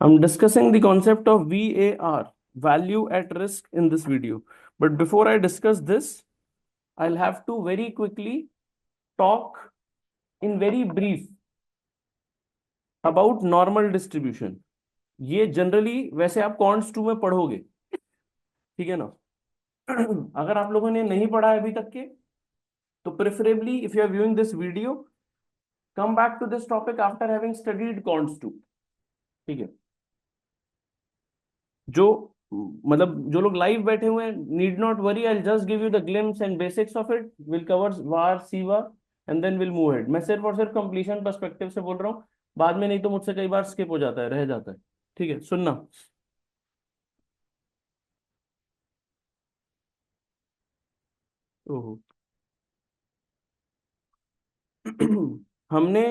I'm discussing the concept of VAR, value at risk, in this video. But before I discuss this, I'll have to very quickly talk in very brief about normal distribution. ये generally वैसे आप counts 2 में पढ़ोगे, ठीक है ना? अगर आप लोगों ने नहीं पढ़ा है अभी तक के, तो preferably if you are viewing this video, come back to this topic after having studied कॉन्ट्स 2, ठीक है? जो मतलब जो लोग लाइव बैठे हुए हैं, need not worry, I just give you the glimpse and basics of it, will cover वार सी वार and then will move head. मैं सिर्फ और सिर्फ कंप्लीशन पर्सपेक्टिव से बोल रहा हूँ, बाद में नहीं तो मुझसे कई बार स्किप हो जाता है, रह जाता है, ठीक है? सुनना। ओहो। हमने,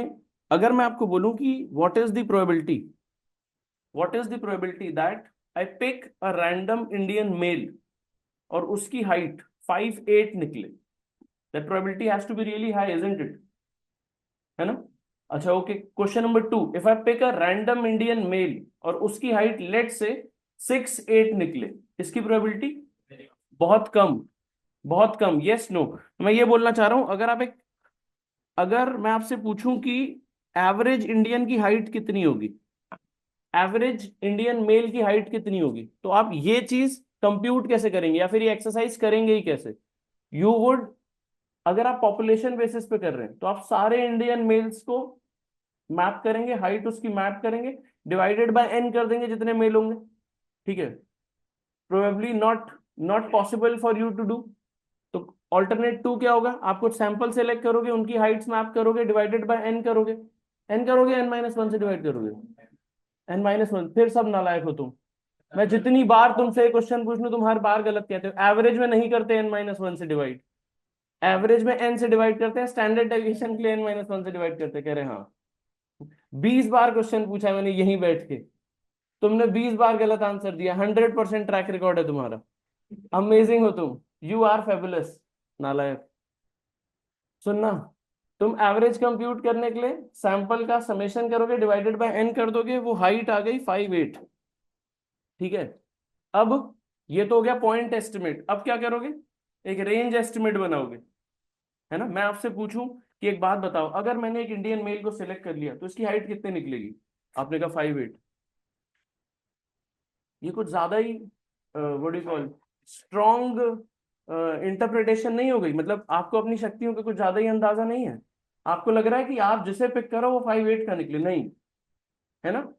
अगर मैं आपको बोलूं कि what is the probability that I pick a random Indian male और उसकी हाइट 5'8" निकले, that probability has to be really high, isn't it? है ना? अच्छा, okay, question number 2, if I pick a random Indian male और उसकी height late से 6'8" निकले, इसकी प्रोबेबिलिटी बहुत कम, बहुत कम। Yes no? मैं ये बोलना चाह रहा हूं, अगर मैं आपसे पूछूं कि एवरेज इंडियन की हाइट कितनी होगी, एवरेज इंडियन मेल की हाइट कितनी होगी, तो आप ये चीज कंप्यूट कैसे करेंगे या फिर ये एक्सरसाइज करेंगे ही कैसे? यू वुड, अगर आप पॉपुलेशन बेसिस पे कर रहे हैं, तो आप सारे इंडियन मेल्स को मैप करेंगे, हाइट उसकी मैप करेंगे, डिवाइडेड बाय एन कर देंगे जितने मेल होंगे, ठीक है? Probably not not possible for you to do. तो ऑल्टरनेट टू क्या होगा? आप कुछ सैंपल सेलेक्ट करोगे, उनकी हाइट्स मैप करोगे, डिवाइडेड बाय एन करोगे, एन करोगे, n-1 से डिवाइड करोगे, n-1, फिर सब नालायक हो तुम। मैं जितनी बार तुमसे क्वेश्चन पूछ लूं, तुम हर बार गलत कहते हो। एवरेज में नहीं करते n-1 से डिवाइड, एवरेज में n से डिवाइड करते हैं, स्टैंडर्ड डेविएशन के लिए n-1 से डिवाइड करते हैं। कह रहे हैं हाँ, 20 बार क्वेश्चन पूछा है मैंने यहीं बैठ के, तुमने 20 बार गलत आंसर दिया, 100% ट्रैक रिकॉर्ड है तुम्हारा। अमेजिंग हो तुम, यू आर फेबुलस। नालायक। सुनना, तुम एवरेज कंप्यूट करने के लिए सैंपल का समेशन करोगे, डिवाइडेड बाय एन कर दोगे, वो हाइट आ गई 5'8", ठीक है? अब ये तो हो गया पॉइंट एस्टिमेट। अब क्या करोगे? एक रेंज एस्टिमेट बनाओगे, है ना? मैं आपसे पूछूं कि एक बात बताओ, अगर मैंने एक इंडियन मेल को सिलेक्ट कर लिया तो इसकी हाइट कितनी निकलेगी? आपने कहा 5'8", ये कुछ ज्यादा ही what do you call strong interpretation नहीं हो गई? मतलब आपको अपनी शक्तियों का कुछ ज्यादा ही अंदाजा नहीं है? आपको लग रहा है कि आप जिसे पिक करो वो 5'8" का निकले? नहीं, है ना?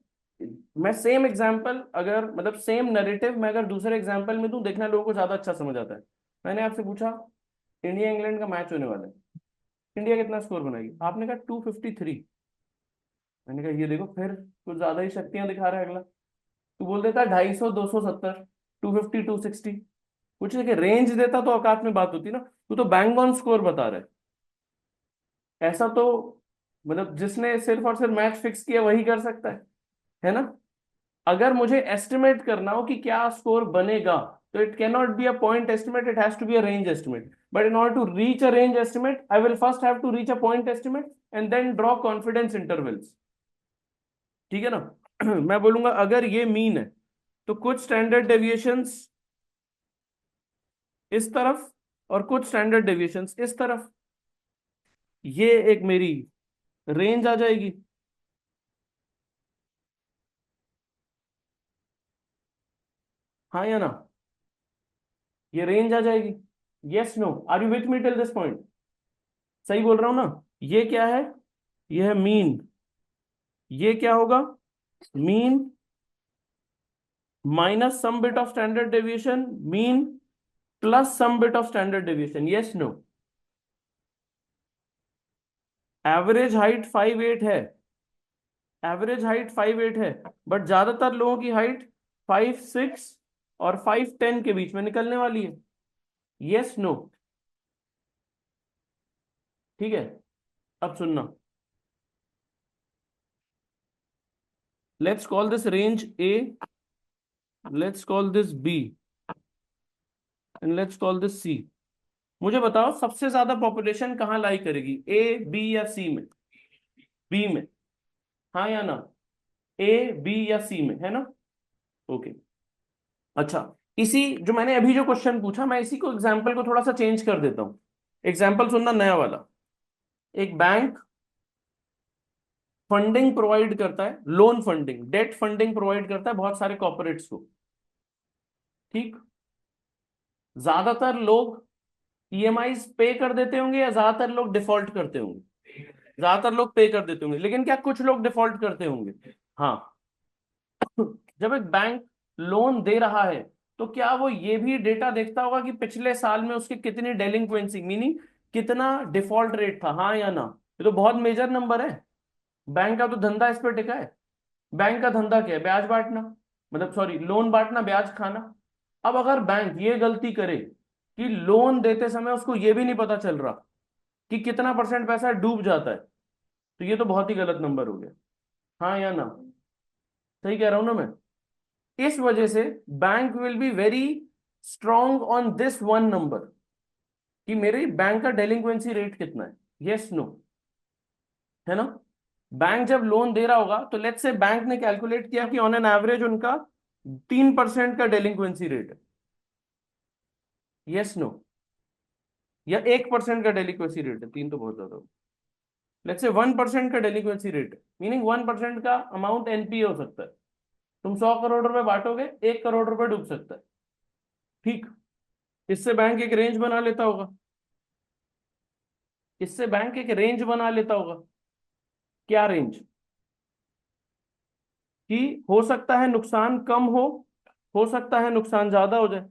मैं सेम एग्जांपल, अगर मतलब सेम नैरेटिव मैं अगर दूसरे एग्जांपल में दूं, देखना लोगों को ज्यादा अच्छा समझ आता है। मैंने आपसे पूछा इंडिया इंग्लैंड का मैच होने वाला है, इंडिया कितना स्कोर बनाएगी? आपने कहा 253। मैंने कहा ये देखो, फिर कुछ ज्यादा ही शक्तियां दिखा रहा है अगला। तू बोल देता 250, 270, 250, 260, कुछ नहीं, रेंज देता तो औकात में बात होती ना। तू तो बैंग ऑन स्कोर बता रहा है। ऐसा तो मतलब जिसने सिर्फ और सिर्फ मैच फिक्स किया वही कर सकता है ना? अगर मुझे एस्टिमेट करना हो कि क्या स्कोर बनेगा, तो it can not be a point estimate, it has to be a range estimate. But in order to reach a range estimate, I will first have to reach a point estimate and then draw confidence intervals, ठीक है ना? मैं बोलूंगा अगर ये mean है, तो कुछ स्टैंडर्ड डेविएशंस इस तरफ और कुछ स्टैंडर्ड डेविएशंस इस तरफ, ये एक मेरी रेंज आ जाएगी। हाँ या ना? ये रेंज आ जाएगी। Yes no? Are you with me till this point? सही बोल रहा हूं ना? ये क्या है? ये है मीन। ये क्या होगा? Mean minus some bit of standard deviation, mean plus some bit of standard deviation. Yes no? Average height 5'8" है, एवरेज हाइट 5'8" है, बट ज्यादातर लोगों की हाइट 5'6" और 5'10" के बीच में निकलने वाली है। Yes no? ठीक है, अब सुनना, let's call this range A, let's call this B and let's call this C. मुझे बताओ सबसे ज्यादा पॉपुलेशन कहाँ लाई करेगी, ए, बी या सी में? बी में। हाँ या ना? ए, बी या सी में, है ना? ओके। अच्छा, इसी जो मैंने अभी जो क्वेश्चन पूछा, मैं इसी को एग्जाम्पल को थोड़ा सा चेंज कर देता हूं। एग्जाम्पल सुनना नया वाला। एक बैंक फंडिंग प्रोवाइड करता है, loan funding, debt funding provide करता है बहुत सारे कॉर्पोरेट्स को। ठीक। ज्यादातर लोग ईएमआई पे कर देते होंगे या ज्यादातर लोग डिफॉल्ट करते होंगे? ज्यादातर लोग पे कर देते होंगे, लेकिन क्या कुछ लोग डिफॉल्ट करते होंगे? हाँ। जब एक बैंक लोन दे रहा है, तो क्या वो ये भी डेटा देखता होगा कि पिछले साल में उसकी कितनी डेलिंक्वेंसी, मीनिंग कितना डिफॉल्ट रेट था, हाँ या ना? ये तो बहुत मेजर नंबर है। बैंक का तो धंधा इस पर टिका है। बैंक का धंधा क्या है? ब्याज बांटना, मतलब सॉरी, लोन बांटना, ब्याज खाना। अब अगर बैंक ये गलती करे कि लोन देते समय उसको ये भी नहीं पता चल रहा कि कितना परसेंट पैसा डूब जाता है, तो ये तो बहुत ही गलत नंबर हो गया। हाँ या ना? सही कह रहा हूं ना मैं? इस वजह से bank will be very strong on this one number, कि मेरे बैंक का डेलिंक्वेंसी रेट कितना है। Yes no? है ना? बैंक जब लोन दे रहा होगा, तो लेट्स से बैंक ने कैलकुलेट किया कि ऑन एन एवरेज उनका 3% का डेलिंक्वेंसी रेट है। Yes no? या 1% का डेलिक्वेंसी रेट है, 3 तो बहुत ज्यादा हो। लेट्स से 1% का डेलिक्वेंसी रेट है, मीनिंग 1% का अमाउंट एनपीए हो सकता है। तुम 100 करोड़ रुपए बांटोगे, 1 करोड़ रुपए डूब सकता है। ठीक। इससे बैंक एक रेंज बना लेता होगा। इससे बैंक एक रेंज बना लेता होगा। क्या रेंज? कि हो सकता है नुकसान कम हो सकता है नुकसान ज्यादा हो जाए।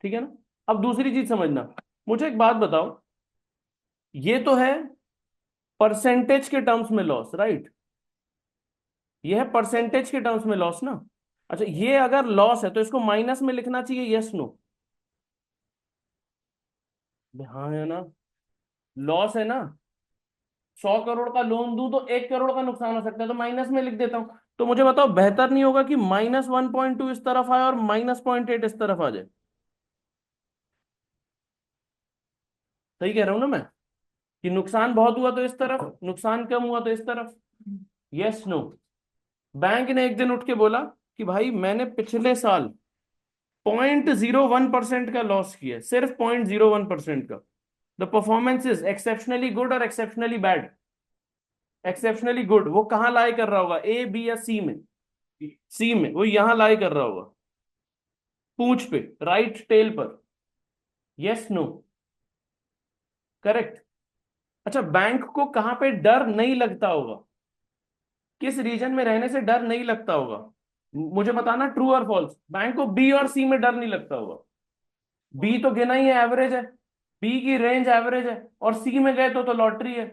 ठीक है ना? अब दूसरी चीज समझना। मुझे एक बात बताओ, ये तो है परसेंटेज के टर्म्स में लॉस, राइट? ये है परसेंटेज के टर्म्स में लॉस ना? अच्छा, ये अगर लॉस है तो इसको माइनस में लिखना चाहिए, यस नो? हाँ है ना? लॉस है ना? 100 करोड़ का लोन दूं तो 1 करोड़ का नुकसान हो सकता है, तो माइनस में लिख देता हूं। तो मुझे बताओ, बेहतर नहीं होगा कि -1.2 इस तरफ आए और -0.8 इस तरफ आ जाए? सही कह रहा हूं ना मैं? कि नुकसान बहुत हुआ तो इस तरफ, नुकसान कम हुआ तो इस तरफ। Yes no? बैंक ने एक दिन उठ के बोला कि भाई मैंने पिछले साल 0.01% का लॉस किया, सिर्फ 0.01% का। The performance is exceptionally good और एक्सेप्शनली बैड। एक्सेप्शनली गुड वो कहाँ लाई कर रहा होगा, ए, बी या सी में? सी में। वो यहां लाई कर रहा होगा, पूंछ पे, राइट टेल पर। Yes no? करेक्ट। अच्छा, बैंक को कहां पे डर नहीं लगता होगा? किस रीजन में रहने से डर नहीं लगता होगा? मुझे बताना, ट्रू और फॉल्स। बैंक को बी और सी में डर नहीं लगता होगा। बी तो गिना ही है, एवरेज है। बी की रेंज एवरेज है, और सी में गए तो लॉटरी है।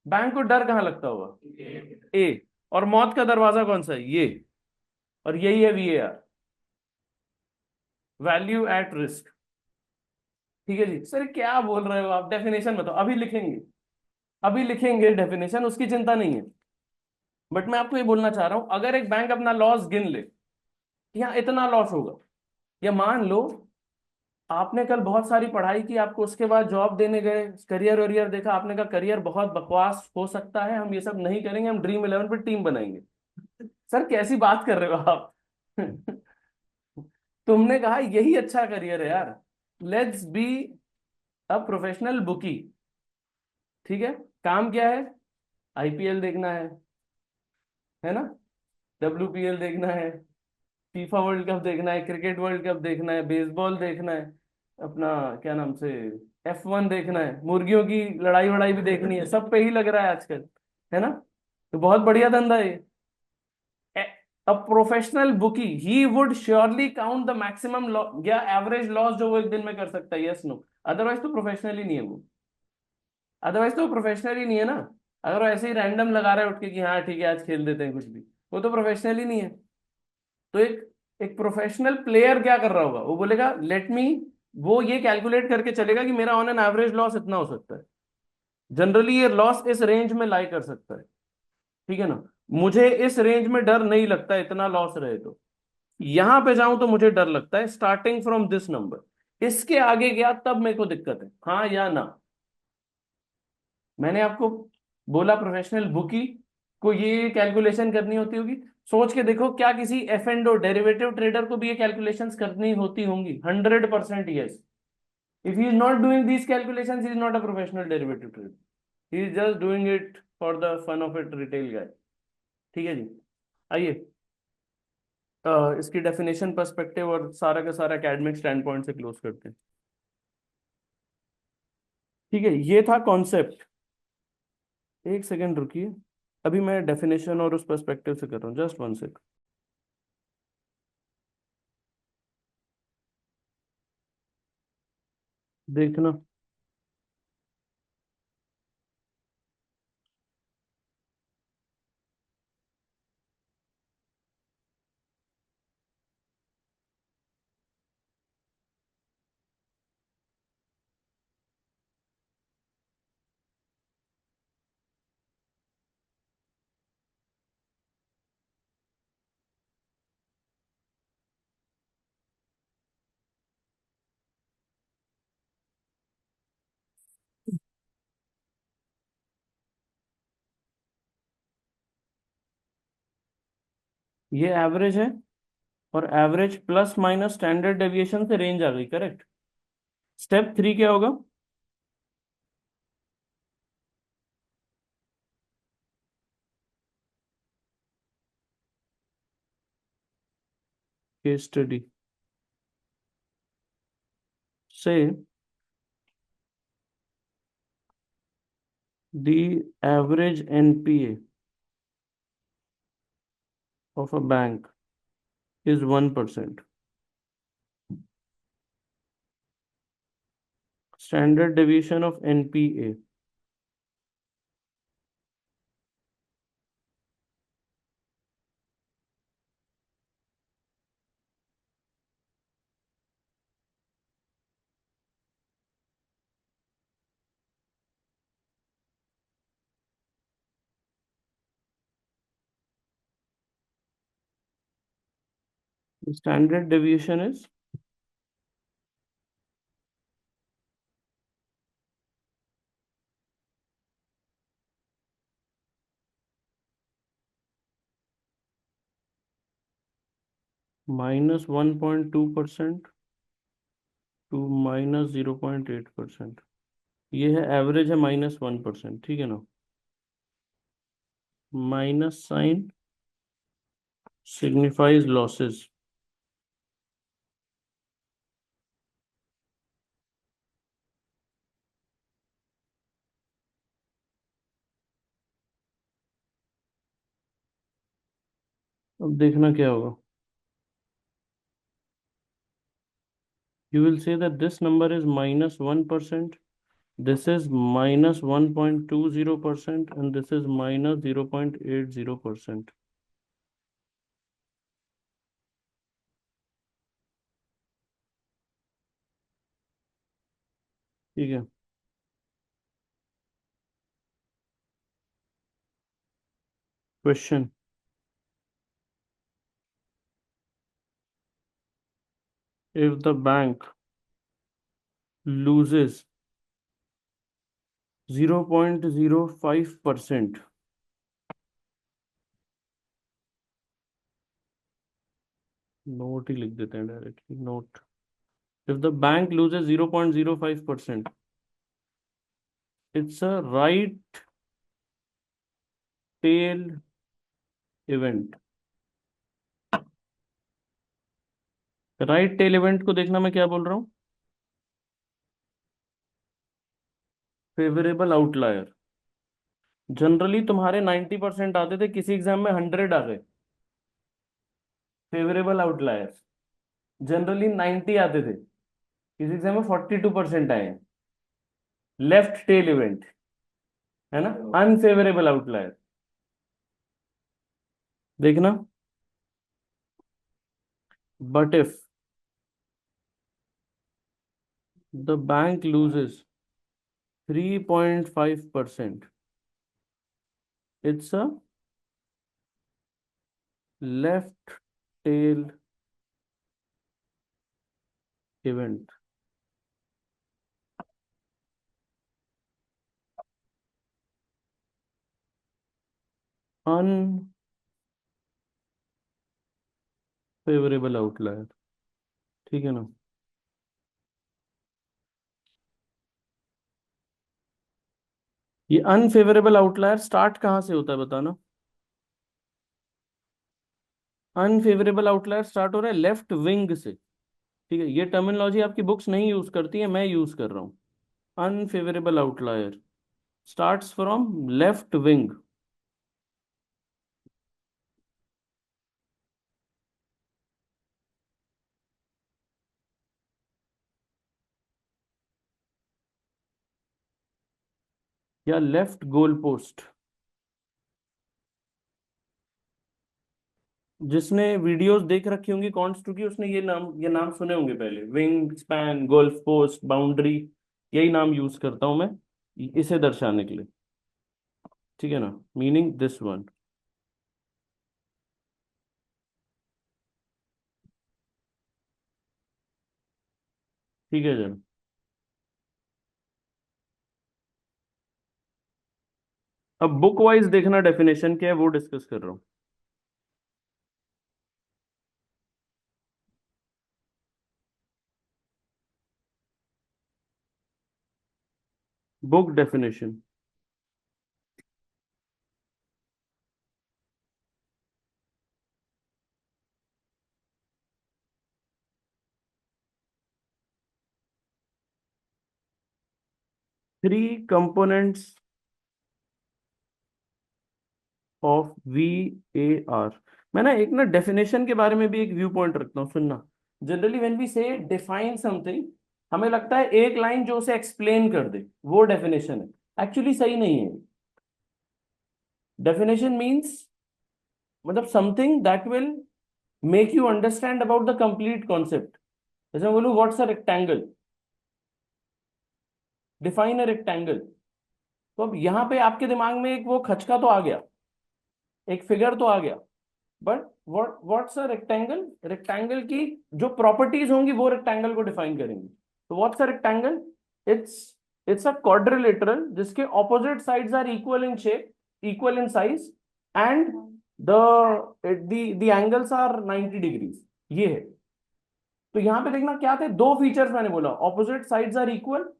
बैंक को डर कहाँ लगता होगा? ए। और मौत का दरवाजा कौन सा है? ये। और यही है वीएआर, वैल्यू एट रिस्क। ठीक है जी सर, क्या बोल रहे हो आप? डेफिनेशन बताओ, अभी लिखेंगे। अभी लिखेंगे डेफिनेशन, उसकी चिंता नहीं है। बट मैं आपको ये बोलना चाह रहा हूं, अगर एक बैंक अपना लॉस गिन ले कि हाँ इतना लॉस होगा, या मान लो आपने कल बहुत सारी पढ़ाई की, आपको उसके बाद जॉब देने गए, करियर वरियर देखा, आपने कहा करियर बहुत बकवास हो सकता है, हम ये सब नहीं करेंगे, हम ड्रीम इलेवन पे टीम बनाएंगे। सर कैसी बात कर रहे हो आप? तुमने कहा यही अच्छा करियर है यार, let's be a professional bookie. ठीक है? काम क्या है? आईपीएल देखना है ना? डब्ल्यूपीएल देखना है, फीफा वर्ल्ड कप देखना है, क्रिकेट वर्ल्ड कप देखना है, बेसबॉल देखना है, अपना क्या नाम से, F1 देखना है, मुर्गियों की लड़ाई वड़ाई भी देखनी है, सब पे ही लग रहा है आजकल। है ना? तो बहुत बढ़िया धंधा है ये। A professional bookie he would surely count the maximum या एवरेज लॉस जो वो एक दिन में कर सकता है। Yes no? अदरवाइज तो प्रोफेशनल ही नहीं है वो। अदरवाइज तो प्रोफेशनल ही नहीं है ना। अगर वो ऐसे ही रैंडम लगा रहा है उठ के कि हाँ ठीक है आज खेल देते हैं कुछ भी, वो तो प्रोफेशनल ही नहीं है। तो एक एक प्रोफेशनल प्लेयर क्या कर रहा होगा? वो बोलेगा लेट मी, वो ये कैलकुलेट करके चलेगा कि मेरा ऑन एन एवरेज लॉस इतना हो सकता है, जनरली ये लॉस इस रेंज में लाई कर सकता है। ठीक है ना? मुझे इस रेंज में डर नहीं लगता इतना लॉस रहे तो, यहां पे जाऊं तो मुझे डर लगता है स्टार्टिंग फ्रॉम दिस नंबर। इसके आगे गया तब मेरे को दिक्कत है, हाँ या ना? मैंने आपको बोला प्रोफेशनल बुकी, को ये कैलकुलेशन करनी होती होगी? सोच के देखो, क्या किसी F and O derivative trader को भी ये कैलकुलेशंस करनी होती होंगी? 100% yes. If he is not doing these calculations, he is not a professional derivative trader. He is just doing it for the fun of it, retail guy. ठीक है जी. आइए, इसकी डेफिनेशन पर्सपेक्टिव और सारा का सारा एकेडमिक स्टैंड पॉइंट से close करते हैं. ठीक है, ये था कॉन्सेप्ट. एक सेकेंड रुकिए, अभी मैं डेफिनेशन और उस पर्सपेक्टिव से कर रहा हूँ. Just one sec. देखना. ये एवरेज है, और average plus minus standard deviation से रेंज आ गई. करेक्ट. स्टेप 3 क्या होगा? केस स्टडी से the average NPA of a bank is 1%. Standard deviation of NPA. The standard deviation is -1.2% to -0.8%. ये है एवरेज है -1%. ठीक है ना? Minus sign signifies losses. अब देखना क्या होगा. You will say that this number is -1%, this is -1.20%, and this is -0.80%. ठीक है. Question: if the bank loses 0.05%, note ही लिख देते हैं directly. Note. if the bank loses 0.05%, it's a right tail event. Right tail event को देखना, मैं क्या बोल रहा हूँ? Favourable outlier. जनरली तुम्हारे 90% आते थे, किसी एग्जाम में 100 आ गए. फेवरेबल आउटलायर्स जनरली 90 आते थे, किसी एग्जाम में 42% आए. लेफ्ट टेल इवेंट है ना, अनफेवरेबल आउटलायर. देखना. But if the bank loses 3.5%, it's a left tail event. Unfavourable outlier, ठीक है ना। ये अनफेवरेबल आउटलायर स्टार्ट कहाँ से होता है बताना। अनफेवरेबल आउटलायर स्टार्ट हो रहा है लेफ्ट विंग से, ठीक है। ये टर्मिनोलॉजी आपकी बुक्स नहीं यूज करती है, मैं यूज कर रहा हूँ। Unfavourable outlier starts from left wing. या लेफ्ट गोल पोस्ट। जिसने वीडियोस देख रखी होंगी कॉन्स टू की, उसने ये नाम सुने होंगे पहले, wing span golf post boundary. यही नाम यूज करता हूं मैं इसे दर्शाने के लिए, ठीक है ना। Meaning this one. ठीक है जन। अब बुक वाइज देखना डेफिनेशन क्या है वो डिस्कस कर रहा हूँ। Book definition. Three components of VAR। मैं ना एक ना डेफिनेशन के बारे में भी एक व्यू पॉइंट रखता हूँ, सुनना। जनरली व्हेन वी से डिफाइन समथिंग, हमें लगता है एक लाइन जो उसे एक्सप्लेन कर दे वो डेफिनेशन है। एक्चुअली सही नहीं है। डेफिनेशन मीन्स मतलब something that will make you understand about the complete concept. जैसे मैं बोलूँ what's a rectangle, define a rectangle. तो अब यहाँ पे आपके दिमाग में एक वो खचका तो आ गया, एक फिगर तो आ गया। But what's a rectangle, rectangle की जो प्रॉपर्टीज होंगी वो रेक्टेंगल को डिफाइन करेंगे। तो what's a rectangle, it's it's a quadrilateral जिसके opposite sides are equal in shape, equal in size, and the the angles are 90 degrees. ये है। तो यहां पे देखना क्या थे, दो फीचर्स मैंने बोला, opposite sides are equal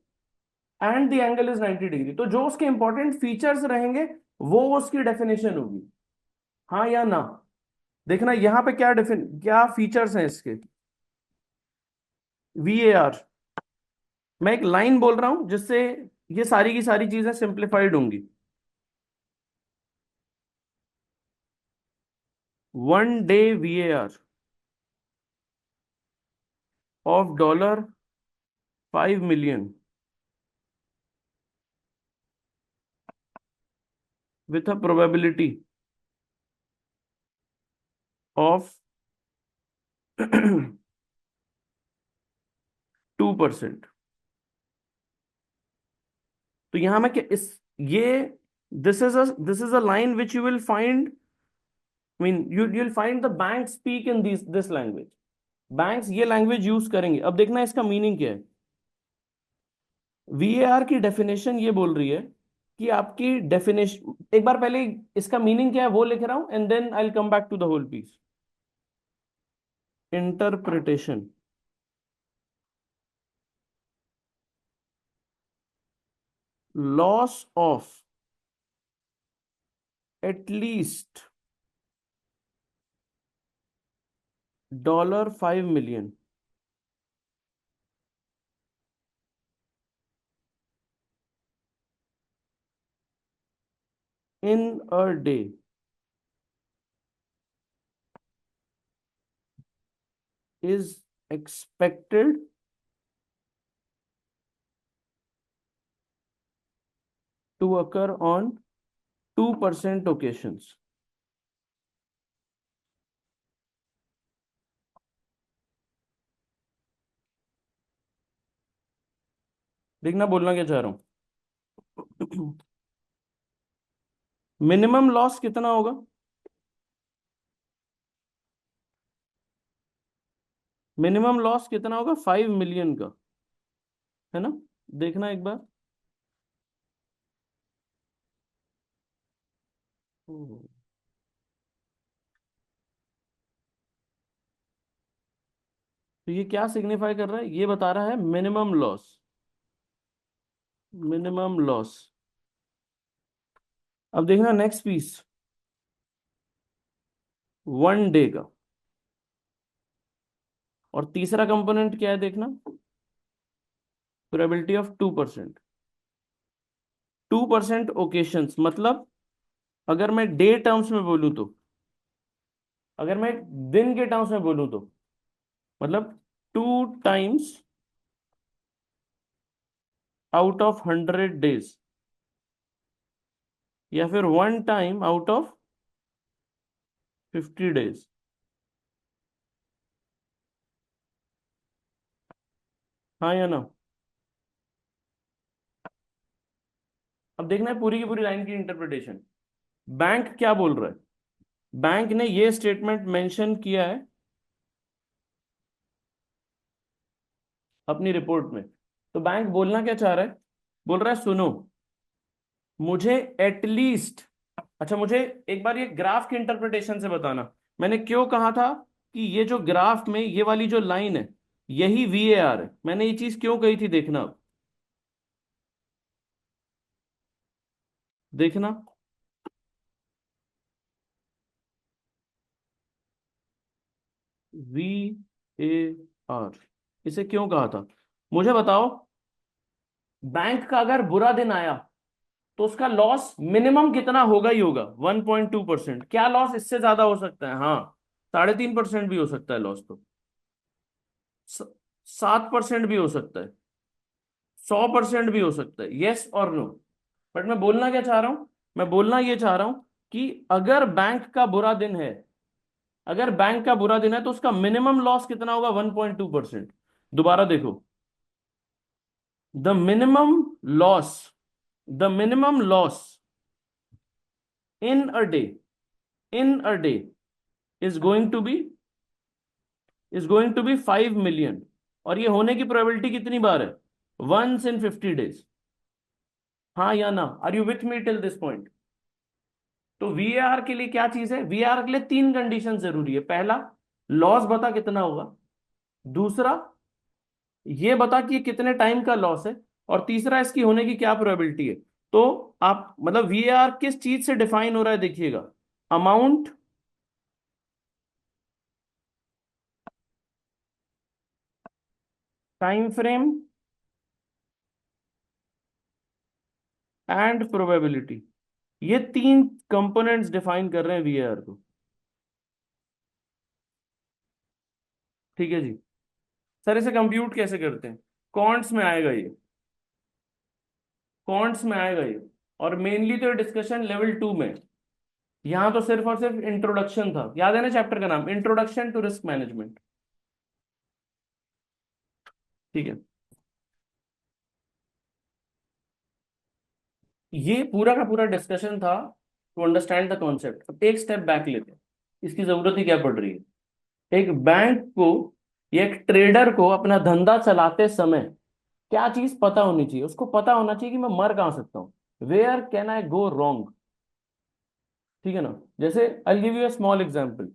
and the angle is 90 degree. तो जो उसके इंपॉर्टेंट फीचर्स रहेंगे वो उसकी डेफिनेशन होगी, हाँ या ना। देखना यहाँ पे क्या फीचर्स हैं इसके। VAR, मैं एक लाइन बोल रहा हूं जिससे ये सारी की सारी चीजें सिंप्लीफाइड होंगी। 1 day VAR of $5 million with a probability of 2%। तो यहां मैं क्या इस ये this is a line which you will find, mean you'll find the banks speak in this language। Banks ये लैंग्वेज यूज करेंगे। अब देखना इसका मीनिंग क्या है। VAR की डेफिनेशन ये बोल रही है कि आपकी डेफिनेशन, एक बार पहले इसका मीनिंग क्या है वो लिख रहा हूं and then I will come back to the whole piece. Interpretation, loss of at least $5 million in a day is expected to occur on 2% occasions। देखना बोलना क्या चाह रहा हूं। मिनिमम लॉस कितना होगा, मिनिमम लॉस कितना होगा 5 million का, है ना। देखना एक बार। हम्म। तो ये क्या सिग्निफाई कर रहा है, ये बता रहा है मिनिमम लॉस, मिनिमम लॉस। अब देखना नेक्स्ट पीस, 1 डे का। और तीसरा कंपोनेंट क्या है देखना, प्रोबेबिलिटी ऑफ 2%। 2% ओकेशंस मतलब, अगर मैं डे टर्म्स में बोलूं तो, अगर मैं दिन के टर्म्स में बोलूं तो, मतलब 2 times आउट ऑफ 100 डेज, या फिर 1 time आउट ऑफ 50 डेज। हाँ या ना? अब देखना है पूरी की पूरी लाइन की इंटरप्रिटेशन। बैंक क्या बोल रहा है, बैंक ने ये स्टेटमेंट मेंशन किया है अपनी रिपोर्ट में। तो बैंक बोलना क्या चाह रहा है, बोल रहा है सुनो, मुझे एटलीस्ट, अच्छा मुझे एक बार ये ग्राफ की इंटरप्रिटेशन से बताना, मैंने क्यों कहा था कि ये जो ग्राफ में ये वाली जो लाइन है यही VAR है, मैंने ये चीज क्यों कही थी, देखना अब, देखना। VAR, इसे क्यों कहा था, मुझे बताओ। बैंक का अगर बुरा दिन आया तो उसका लॉस मिनिमम कितना होगा ही होगा, 1.2%। क्या लॉस इससे ज्यादा हो सकता है, हाँ 3.5% भी हो सकता है लॉस तो, 7% भी हो सकता है, 100% भी हो सकता है, यस और नो। बट मैं बोलना क्या चाह रहा हूं, मैं बोलना ये चाह रहा हूं कि अगर बैंक का बुरा दिन है, अगर बैंक का बुरा दिन है तो उसका मिनिमम लॉस कितना होगा, 1.2%। दोबारा देखो, the minimum loss, the minimum loss in a day, in a day is going to be, is going to be 5 million। और ये होने की प्रोबेबिलिटी कितनी बार है, वंस इन 50 डेज। हाँ या ना, are you with me till this point? तो VAR के लिए क्या चीज है, VAR के लिए 3 कंडीशन जरूरी है। पहला, लॉस बता कितना होगा। दूसरा, ये बता कि ये कितने टाइम का लॉस है। और तीसरा, इसकी होने की क्या प्रोबेबिलिटी है। तो आप मतलब VAR किस चीज से डिफाइन हो रहा है देखिएगा, amount, time frame and probability, ये 3 कंपोनेंट्स डिफाइन कर रहे हैं VAR को। ठीक है जी। सर इसे कंप्यूट कैसे करते हैं, क्वांट्स में आएगा ये, क्वांट्स में आएगा ये। और मेनली तो डिस्कशन लेवल 2 में, यहां तो सिर्फ और सिर्फ इंट्रोडक्शन था, याद है ना चैप्टर का नाम, इंट्रोडक्शन टू रिस्क मैनेजमेंट। ठीक है, ये पूरा का पूरा डिस्कशन था टू अंडरस्टैंड द कॉन्सेप्ट। अब एक स्टेप बैक लेते हैं, इसकी जरूरत ही क्या पड़ रही है। एक बैंक को या एक ट्रेडर को अपना धंधा चलाते समय क्या चीज पता होनी चाहिए, उसको पता होना चाहिए कि मैं मर कहां सकता हूँ, where can I go wrong. ठीक है ना, जैसे I give you a small example.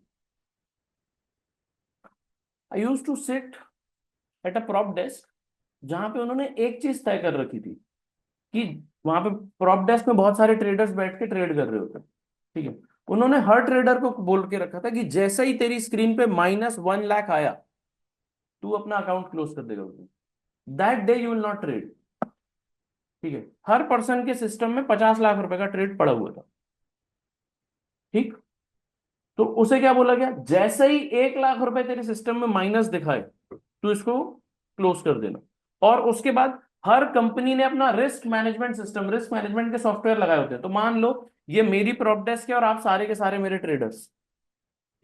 I use to sit at a prop desk, जहां पे उन्होंने एक चीज तय कर रखी थी कि वहां पे प्रॉप डेस्क में बहुत सारे ट्रेडर्स बैठ के ट्रेड कर रहे होते हैं। ठीक है, उन्होंने हर ट्रेडर को बोल के रखा था कि जैसे ही तेरी स्क्रीन पे -1 लाख आया, तू अपना अकाउंट क्लोज कर देगा उसमें, that day you will not trade. ठीक है, हर पर्सन के सिस्टम में 50 लाख रुपए का ट्रेड पड़ा हुआ था। ठीक, तो उसे क्या बोला गया, जैसे ही 1 लाख रुपए तेरे सिस्टम में माइनस दिखाए तो इसको क्लोज कर देना। और उसके बाद हर कंपनी ने अपना risk management system, risk management के सॉफ्टवेयर लगाए होते हैं। तो मान लो ये मेरी प्रॉप डेस्क है और आप सारे के सारे मेरे ट्रेडर्स।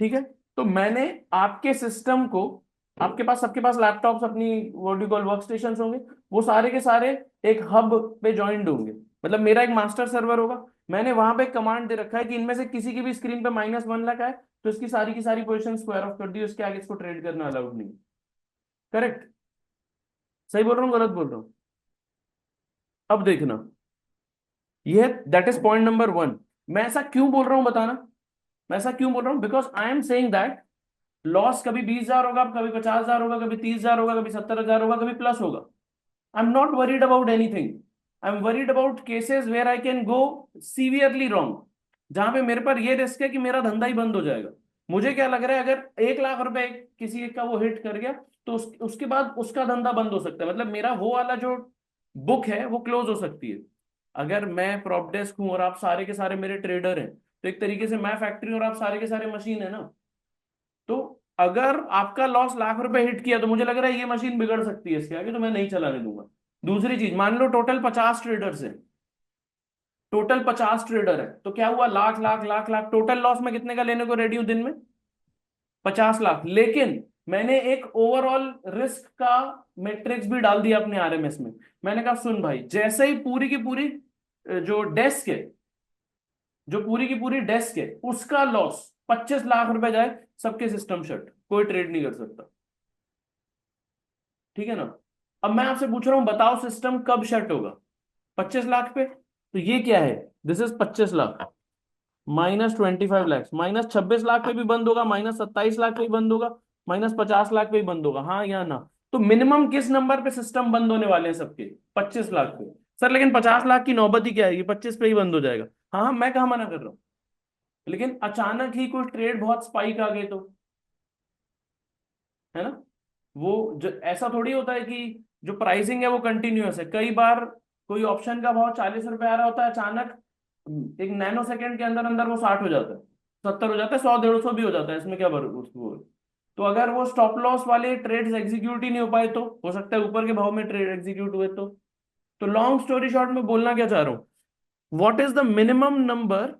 ठीक है, तो मैंने आपके सिस्टम को, आपके पास सबके पास लैपटॉप्स, अपनी what do call work station होंगे, वो सारे के सारे एक हब पे ज्वाइंट होंगे। मतलब मेरा एक मास्टर सर्वर होगा, मैंने वहां पे कमांड दे रखा है कि इनमें से किसी की भी स्क्रीन पे -1 लाख आए तो इसकी सारी की सारी पोजीशन स्क्वायर ऑफ कर दी, उसके आगे इसको ट्रेड करना अलाउड नहीं। करेक्ट, सही बोल रहा हूँ गलत बोल रहा हूँ? अब देखना, ये दैट इज पॉइंट नंबर 1। मैं ऐसा क्यों बोल रहा हूं बताना, मैं ऐसा क्यों बोल रहा हूं, because I am saying that loss कभी 20,000 होगा, कभी 50,000 होगा, कभी 30,000 होगा, कभी 70,000 होगा, कभी प्लस होगा. I am not worried about anything. I am worried about cases where I can go severely wrong, जहां पे मेरे पर ये रिस्क है कि मेरा धंधा ही बंद हो जाएगा. मुझे क्या लग रहा है, अगर 1 लाख रुपए किसी एक का वो हिट कर गया, तो उसके बाद उसका धंधा बंद हो सकता है. मतलब मेरा वो वाला जो बुक है वो क्लोज हो सकती है. अगर मैं प्रॉप डेस्क हूं और आप सारे के सारे मेरे ट्रेडर हैं, तो एक तरीके से मैं फैक्ट्री और आप सारे के सारे मशीन है ना. तो अगर आपका लॉस 1 लाख रुपए हिट किया, तो मुझे लग रहा है ये मशीन बिगड़ सकती है इसके आगे, तो मैं नहीं चलाने दूंगा. दूसरी चीज, मान लो टोटल 50 ट्रेडर्स हैं, टोटल 50 ट्रेडर है, तो क्या हुआ, लाख लाख लाख लाख, टोटल लॉस में कितने का लेने को रेडी हूं दिन में? 50 लाख. लेकिन मैंने एक ओवरऑल रिस्क का मैट्रिक्स भी डाल दिया अपने आरएमएस में. मैंने कहा सुन भाई, जैसे ही पूरी की पूरी जो डेस्क है, जो पूरी की पूरी डेस्क है उसका लॉस 25 लाख रुपए जाए, सबके सिस्टम शट, कोई ट्रेड नहीं कर सकता. ठीक है ना. अब मैं आपसे पूछ रहा हूं, बताओ सिस्टम कब शट होगा? 25 लाख पे. तो ये क्या है, दिस इज 25 लाख -25 लाख, -26 लाख पे भी बंद होगा, -27 लाख पे भी बंद होगा, -50 लाख पे भी बंद होगा. हाँ या ना? तो मिनिमम किस नंबर पे सिस्टम बंद होने वाले हैं सबके? 25 लाख पे. सर लेकिन 50 लाख की नौबत ही क्या है, ये 25 पे ही बंद हो जाएगा. हाँ हाँ, मैं कहा मना कर रहा हूँ. लेकिन अचानक ही कोई ट्रेड बहुत स्पाइक आ गई तो, है ना. वो जो ऐसा थोड़ी होता है कि जो प्राइसिंग है वो कंटिन्यूअस है. कई बार कोई ऑप्शन का भाव 40 रुपए आ रहा होता है, अचानक एक नैनो सेकंड के अंदर अंदर वो 60 हो जाता है, 70 हो जाता है, 100 150 भी हो जाता है. इसमें क्या वो. तो अगर वो स्टॉप लॉस वाले ट्रेड्स एग्जीक्यूट ही नहीं हो पाए, तो हो सकता है ऊपर के भाव में ट्रेड एग्जीक्यूट हुए तो लॉन्ग स्टोरी शॉर्ट में बोलना क्या चाह रहा हूं, what is the minimum number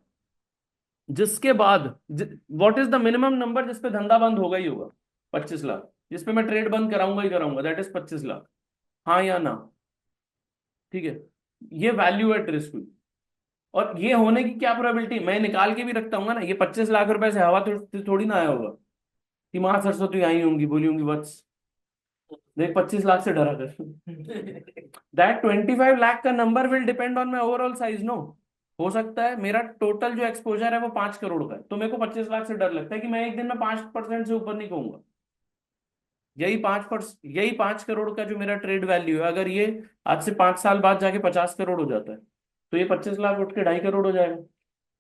जिसके बाद, what is the minimum number जिसपे धंधा बंद होगा ही होगा? 25 लाख, जिसपे मैं ट्रेड बंद कराऊंगा ही कराऊंगा, दैट इज 25 लाख. हाँ या ना? ठीक है. ये वैल्यू एट रिस्क हुई. और ये होने की क्या प्रोबेबिलिटी, मैं निकाल के भी रखता हूँ ना, ये 25 लाख रुपए से हवा थोड़ी ना आया होगा कि माँ सरस्वती आई होंगी, बोली होंगी वत्स देख 25 लाख से डरा कर. दैट 25 लाख का number will depend on my overall size, no. हो सकता है मेरा टोटल जो एक्सपोजर है वो 5 करोड़ का है, तो मेरे को 25 लाख से डर लगता है कि मैं एक दिन में 5% से ऊपर नहीं कहूंगा. यही 5 करोड़ का जो मेरा ट्रेड वैल्यू है, अगर ये आज से 5 साल बाद जाके 50 करोड़ हो जाता है, तो ये 25 लाख उठ के 2.5 करोड़ हो जाएगा.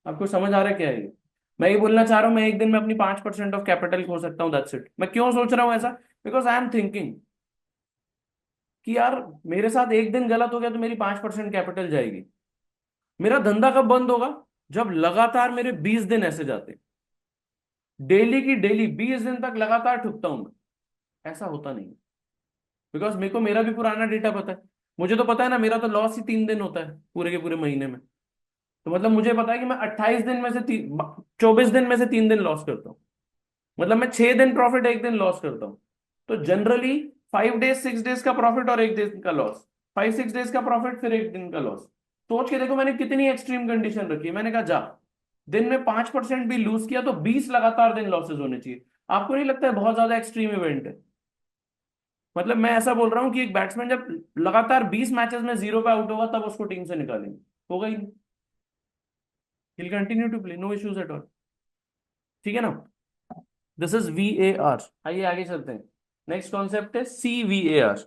आपको समझ आ रहा है क्या है ये? मैं ये बोलना चाह रहा हूँ, मैं एक दिन में अपनी 5% ऑफ कैपिटल खो सकता हूँ, दैट्स इट. मैं क्यों सोच रहा हूँ ऐसा? बिकॉज आई एम थिंकिंग कि यार मेरे साथ एक दिन गलत हो गया तो मेरी 5% कैपिटल जाएगी. मेरा धंधा कब बंद होगा? जब लगातार मेरे 20 दिन ऐसे जाते, डेली की डेली 20 दिन तक लगातार ठुकता हूं मैं. ऐसा होता नहीं. बिकॉज मेरे को मेरा भी पुराना डेटा पता है. मुझे तो पता है ना, मेरा तो लॉस ही 3 दिन होता है पूरे के पूरे महीने में. तो मतलब मुझे पता है कि मैं 28 दिन में से 24 दिन में से 3 दिन लॉस करता हूँ. मतलब मैं 6 दिन प्रॉफिट, एक दिन लॉस करता हूँ. तो जनरली 5 डेज 6 डेज का प्रॉफिट और एक दिन का लॉस, 5 6 डेज का प्रॉफिट फिर एक दिन का लॉस. सोच के देखो मैंने कितनी एक्सट्रीम कंडीशन रखी है. मैंने कहा जा, दिन में 5% भी लूज किया तो 20 लगातार दिन लॉसेज होने चाहिए. आपको नहीं लगता है बहुत ज्यादा एक्सट्रीम इवेंट है? मतलब मैं ऐसा बोल रहा हूँ कि एक बैट्समैन जब लगातार 20 मैचेस में 0 पे आउट होगा, तब उसको टीम से निकालेंगे. होगा ही नहीं. He'll continue to play, no issues at all. ठीक है ना. This is VAR. आइए आगे चलते हैं. नेक्स्ट कॉन्सेप्ट है CVAR,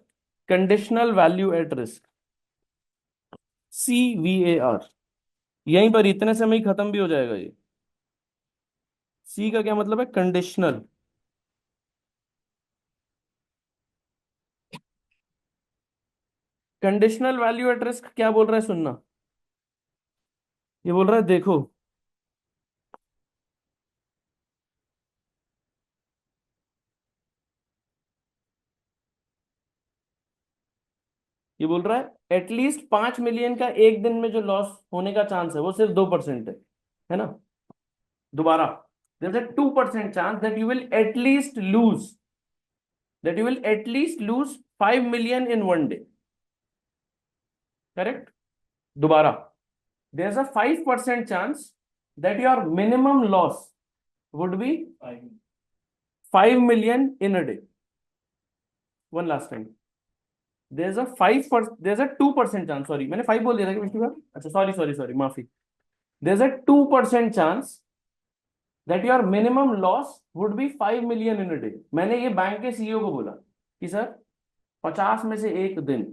conditional value at risk. CVAR यहीं पर इतने समय ही खत्म भी हो जाएगा ये. सी का क्या मतलब है? Conditional. Conditional value at risk क्या बोल रहा है, सुनना. ये बोल रहा है देखो, ये बोल रहा है एटलीस्ट 5 मिलियन का एक दिन में जो लॉस होने का चांस है वो सिर्फ 2% है ना. दोबारा, there's a 2% chance that you will at least lose, that you will at least lose 5 million in one day. Correct? दोबारा, there's a 5% chance that your minimum loss would be 5 million in a day. One last time. There's a 2% chance, sorry मैंने 5 बोल दिया था कि पिछली बार. अच्छा sorry sorry sorry, माफी. There's a 2% chance that your minimum loss would be 5 million in a day. मैंने ये बैंक के सीईओ को बोला कि सर 50 में से 1 दिन,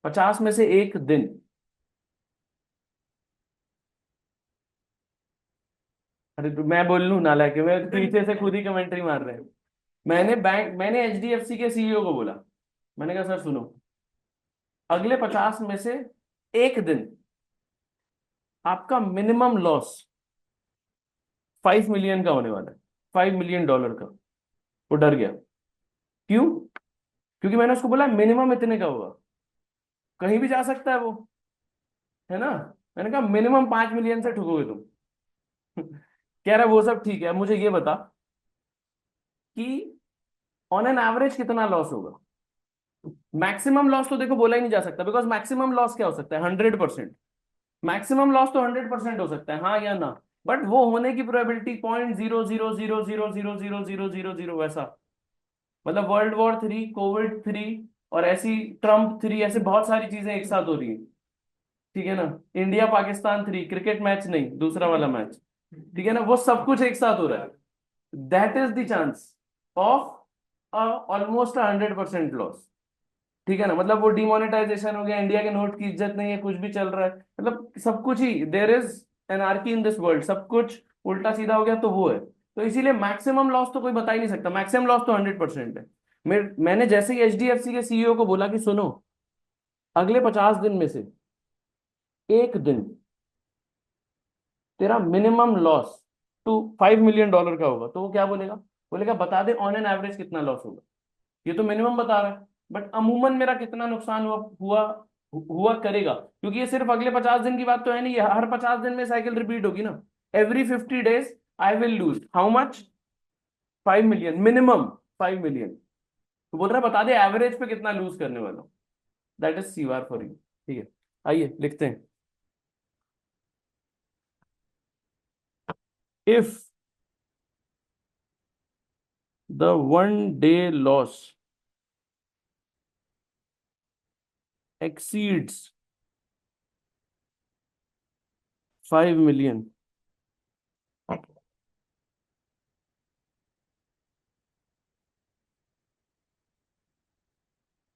50 में से 1 दिन, अरे तो मैं बोल लूं नालायक, मैं पीछे से खुद ही कमेंट्री मार रहे हैं। मैंने एचडीएफसी के सीईओ को बोला, मैंने कहा सर सुनो, अगले 50 में से 1 दिन आपका मिनिमम लॉस 5 million का होने वाला है, $5 million का। वो डर गया। क्यों? क्योंकि मैंने उसको बोला मिनिमम इतने का होगा, कहीं भी जा सकता है वो, है ना। मैंने कहा मिनिमम 5 million से ठुकोगे तुम। कह रहा वो सब ठीक है, मुझे ये बता कि ऑन एन एवरेज कितना लॉस होगा। मैक्सिमम लॉस तो देखो बोला ही नहीं जा सकता, बिकॉज मैक्सिमम लॉस क्या हो सकता है, 100%। मैक्सिमम लॉस तो 100% हो सकता है, हाँ या ना, बट वो होने की प्रोबेबिलिटी 0.000000000 वैसा। मतलब वर्ल्ड वॉर 3, कोविड 3, और ऐसी ट्रम्प 3, ऐसे बहुत सारी चीजें एक साथ हो रही है। ठीक है ना। इंडिया पाकिस्तान 3, क्रिकेट मैच नहीं, दूसरा वाला मैच। ठीक है ना, वो सब कुछ एक साथ हो रहा है। That is the chance of almost 100% loss. ठीक है ना, मतलब वो डिमोनेटाइजेशन हो गया, इंडिया के नोट की इज्जत नहीं है, कुछ भी चल रहा है, मतलब सब कुछ ही, there is anarchy in this world, सब कुछ उल्टा सीधा हो गया, तो वो है। तो इसीलिए मैक्सिमम लॉस तो कोई बता ही नहीं सकता, मैक्सिमम लॉस तो 100% है। मैंने जैसे ही एचडीएफसी के सीईओ को बोला कि सुनो, अगले 50 दिन में से 1 दिन तेरा मिनिमम लॉस $5 million का होगा, तो वो क्या बोलेगा? बोलेगा बता दे ऑन एन एवरेज कितना लॉस होगा। ये तो मिनिमम बता रहा है, बट अमूमन मेरा कितना नुकसान हुआ हुआ हुआ करेगा, क्योंकि ये सिर्फ अगले 50 दिन की बात तो है नहीं, ये हर 50 दिन में साइकिल रिपीट होगी ना। Every 50 days I will lose how much, 5 million minimum, 5 million। तो बोल रहा है बता दे एवरेज पे कितना लूज करने वाला हूं। दैट इज सीवार फॉर यू। ठीक है, आइए लिखते हैं। If the 1 day loss exceeds 5 million,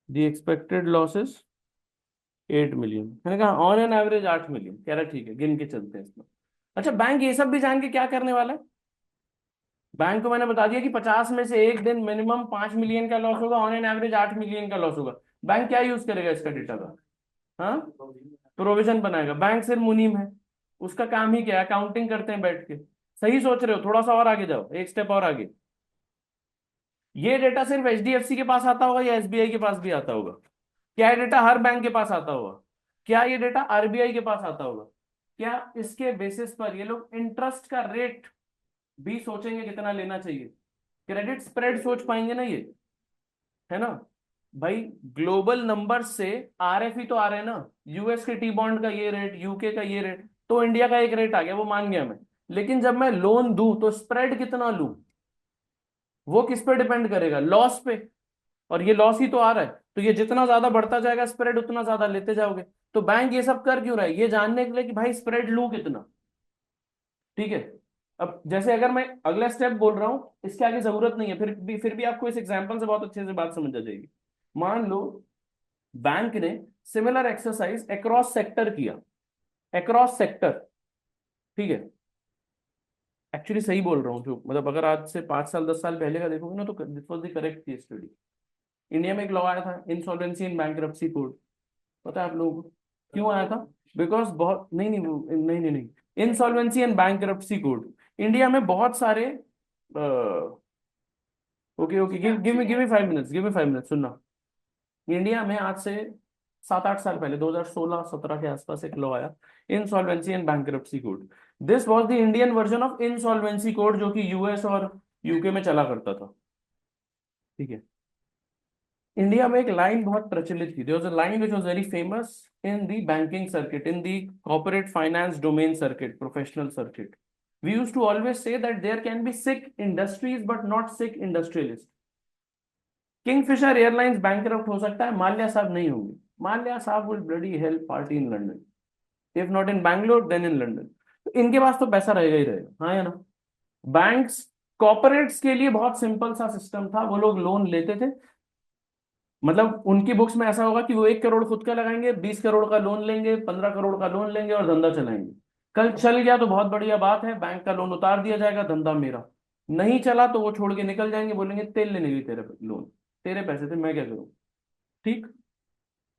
the expected loss is 8 million। मैंने कहा ऑन एन एवरेज 8 million। कह रहा ठीक है, गिन के चलते हैं इसमें। अच्छा, बैंक ये सब भी जान के क्या करने वाला है? बैंक को मैंने बता दिया कि 50 में से 1 दिन मिनिमम 5 million का लॉस होगा, ऑन एन एवरेज 8 million का लॉस होगा। बैंक क्या यूज करेगा इसका डेटा का? हाँ, प्रोविजन बनाएगा। बैंक सिर्फ मुनीम है, उसका काम ही क्या है, अकाउंटिंग करते हैं बैठ के। सही सोच रहे हो, थोड़ा सा और आगे जाओ, एक स्टेप और आगे। ये डेटा सिर्फ एचडीएफसी के पास आता होगा या एसबीआई के पास भी आता होगा? क्या ये डेटा हर बैंक के पास आता होगा? क्या ये डेटा आरबीआई के पास आता होगा? क्या इसके बेसिस पर ये लोग इंटरेस्ट का रेट भी सोचेंगे कितना लेना चाहिए? क्रेडिट स्प्रेड सोच पाएंगे ना ये, है ना। भाई ग्लोबल नंबर से आरएफ ही तो आ रहे हैं ना, यूएस के टी बॉन्ड का ये रेट, यूके का ये रेट, तो इंडिया का एक रेट आ गया, वो मान गया मैं। लेकिन जब मैं लोन दूं तो स्प्रेड कितना लूं, वो किस पे डिपेंड करेगा? लॉस पे। और ये लॉस ही तो आ रहा है, तो ये जितना ज्यादा बढ़ता जाएगा स्प्रेड, उतना ज्यादा लेते जाओगे। तो बैंक ये सब कर क्यों रहा है? ये जानने के लिए कि भाई स्प्रेड लूं कितना। ठीक है। अब जैसे अगर मैं अगला स्टेप बोल रहा हूं, इसके आगे जरूरत नहीं है, फिर भी आपको इस एग्जांपल से बहुत अच्छे से बात समझ आ जाएगी। मान लो बैंक ने सिमिलर एक्सरसाइज अक्रॉस सेक्टर किया, अक्रॉस सेक्टर। ठीक है, एक्चुअली सही बोल रहा हूँ, जो मतलब अगर आज से 5 साल 10 साल पहले का देखोगे ना, तो this was the correct case study. India में एक लॉ आया था, इंसॉल्वेंसी एंड बैंक्रप्सी कोड। पता है आप लोगों को क्यों आया था? बिकॉज बहुत, नहीं नहीं नहीं नहीं नहीं, insolvency and bankruptcy code. India में बहुत सारे, okay okay, give me 5 minutes, give me 5 minutes, सुनना। इंडिया में आज से 7 8 साल पहले, 2016 17 के आसपास एक लॉ आया, insolvency and bankruptcy code. This was the Indian version of insolvency code, जो कि यूएस और यूके में चला करता था। ठीक है। इंडिया में एक लाइन बहुत प्रचलित थी, there was a line which was very famous in the banking circuit, in the corporate finance domain circuit, professional circuit. We used to always say that there can be sick industries but not sick industrialist. Kingfisher Airlines bankrupt हो सकता है, माल्या साहब नहीं होंगे। माल्या साहब will bloody help party in London, if not in Bangalore then in London. तो इनके पास तो पैसा रहेगा ही रहेगा, हाँ या ना। बैंक्स कॉर्पोरेट्स के लिए बहुत सिंपल सा सिस्टम था, वो लोग लोन लेते थे। मतलब उनकी बुक्स में ऐसा होगा कि वो 1 करोड़ खुद का लगाएंगे, 20 करोड़ का लोन लेंगे, 15 करोड़ का लोन लेंगे और धंधा चलाएंगे। कल चल गया तो बहुत बढ़िया बात है, बैंक का लोन उतार दिया जाएगा, धंधा मेरा। नहीं चला तो वो छोड़ के निकल जाएंगे, बोलेंगे तेल लेने गई तेरे लोन, तेरे पैसे थे, मैं क्या करूं। ठीक।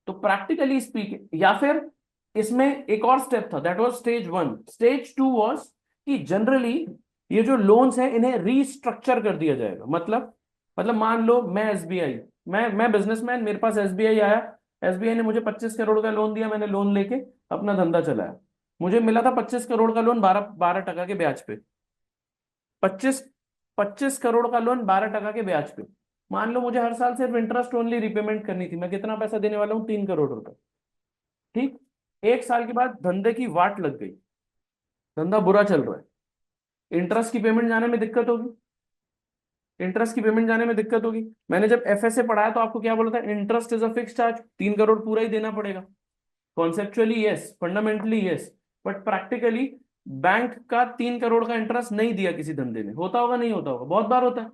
तो प्रैक्टिकली स्पीकिंग, या फिर इसमें एक और स्टेप था, that was stage 1। Stage 2 was कि जनरली ये जो लोन्स हैं इन्हें रीस्ट्रक्चर कर दिया जाएगा। मतलब मान लो मैं एसबीआई, मैं बिजनेसमैन, मेरे पास एसबीआई आया, एसबीआई ने मुझे 25 करोड़ का लोन दिया, मैंने लोन लेके अपना धंधा चलाया। मुझे मिला था 25 करोड़ का लोन 12 12 टका के ब्याज पे। पच्चीस 25 करोड़ का लोन 12 टका के ब्याज पे। मान लो मुझे हर साल सिर्फ इंटरेस्ट ओनली रिपेमेंट करनी थी, मैं कितना पैसा देने वाला हूँ, 3 करोड़ रुपए। ठीक। 1 साल के बाद धंधे की वाट लग गई, धंधा बुरा चल रहा है, इंटरेस्ट की पेमेंट जाने में दिक्कत होगी, इंटरेस्ट की पेमेंट जाने में दिक्कत होगी। मैंने जब एफएसए पढ़ाया तो आपको क्या बोला था, interest is a fix charge, 3 crore पूरा ही देना पड़ेगा। Conceptually yes, fundamentally yes, but practically bank का 3 करोड़ का इंटरेस्ट नहीं दिया किसी धंधे ने, होता होगा नहीं होता होगा, बहुत बार होता है।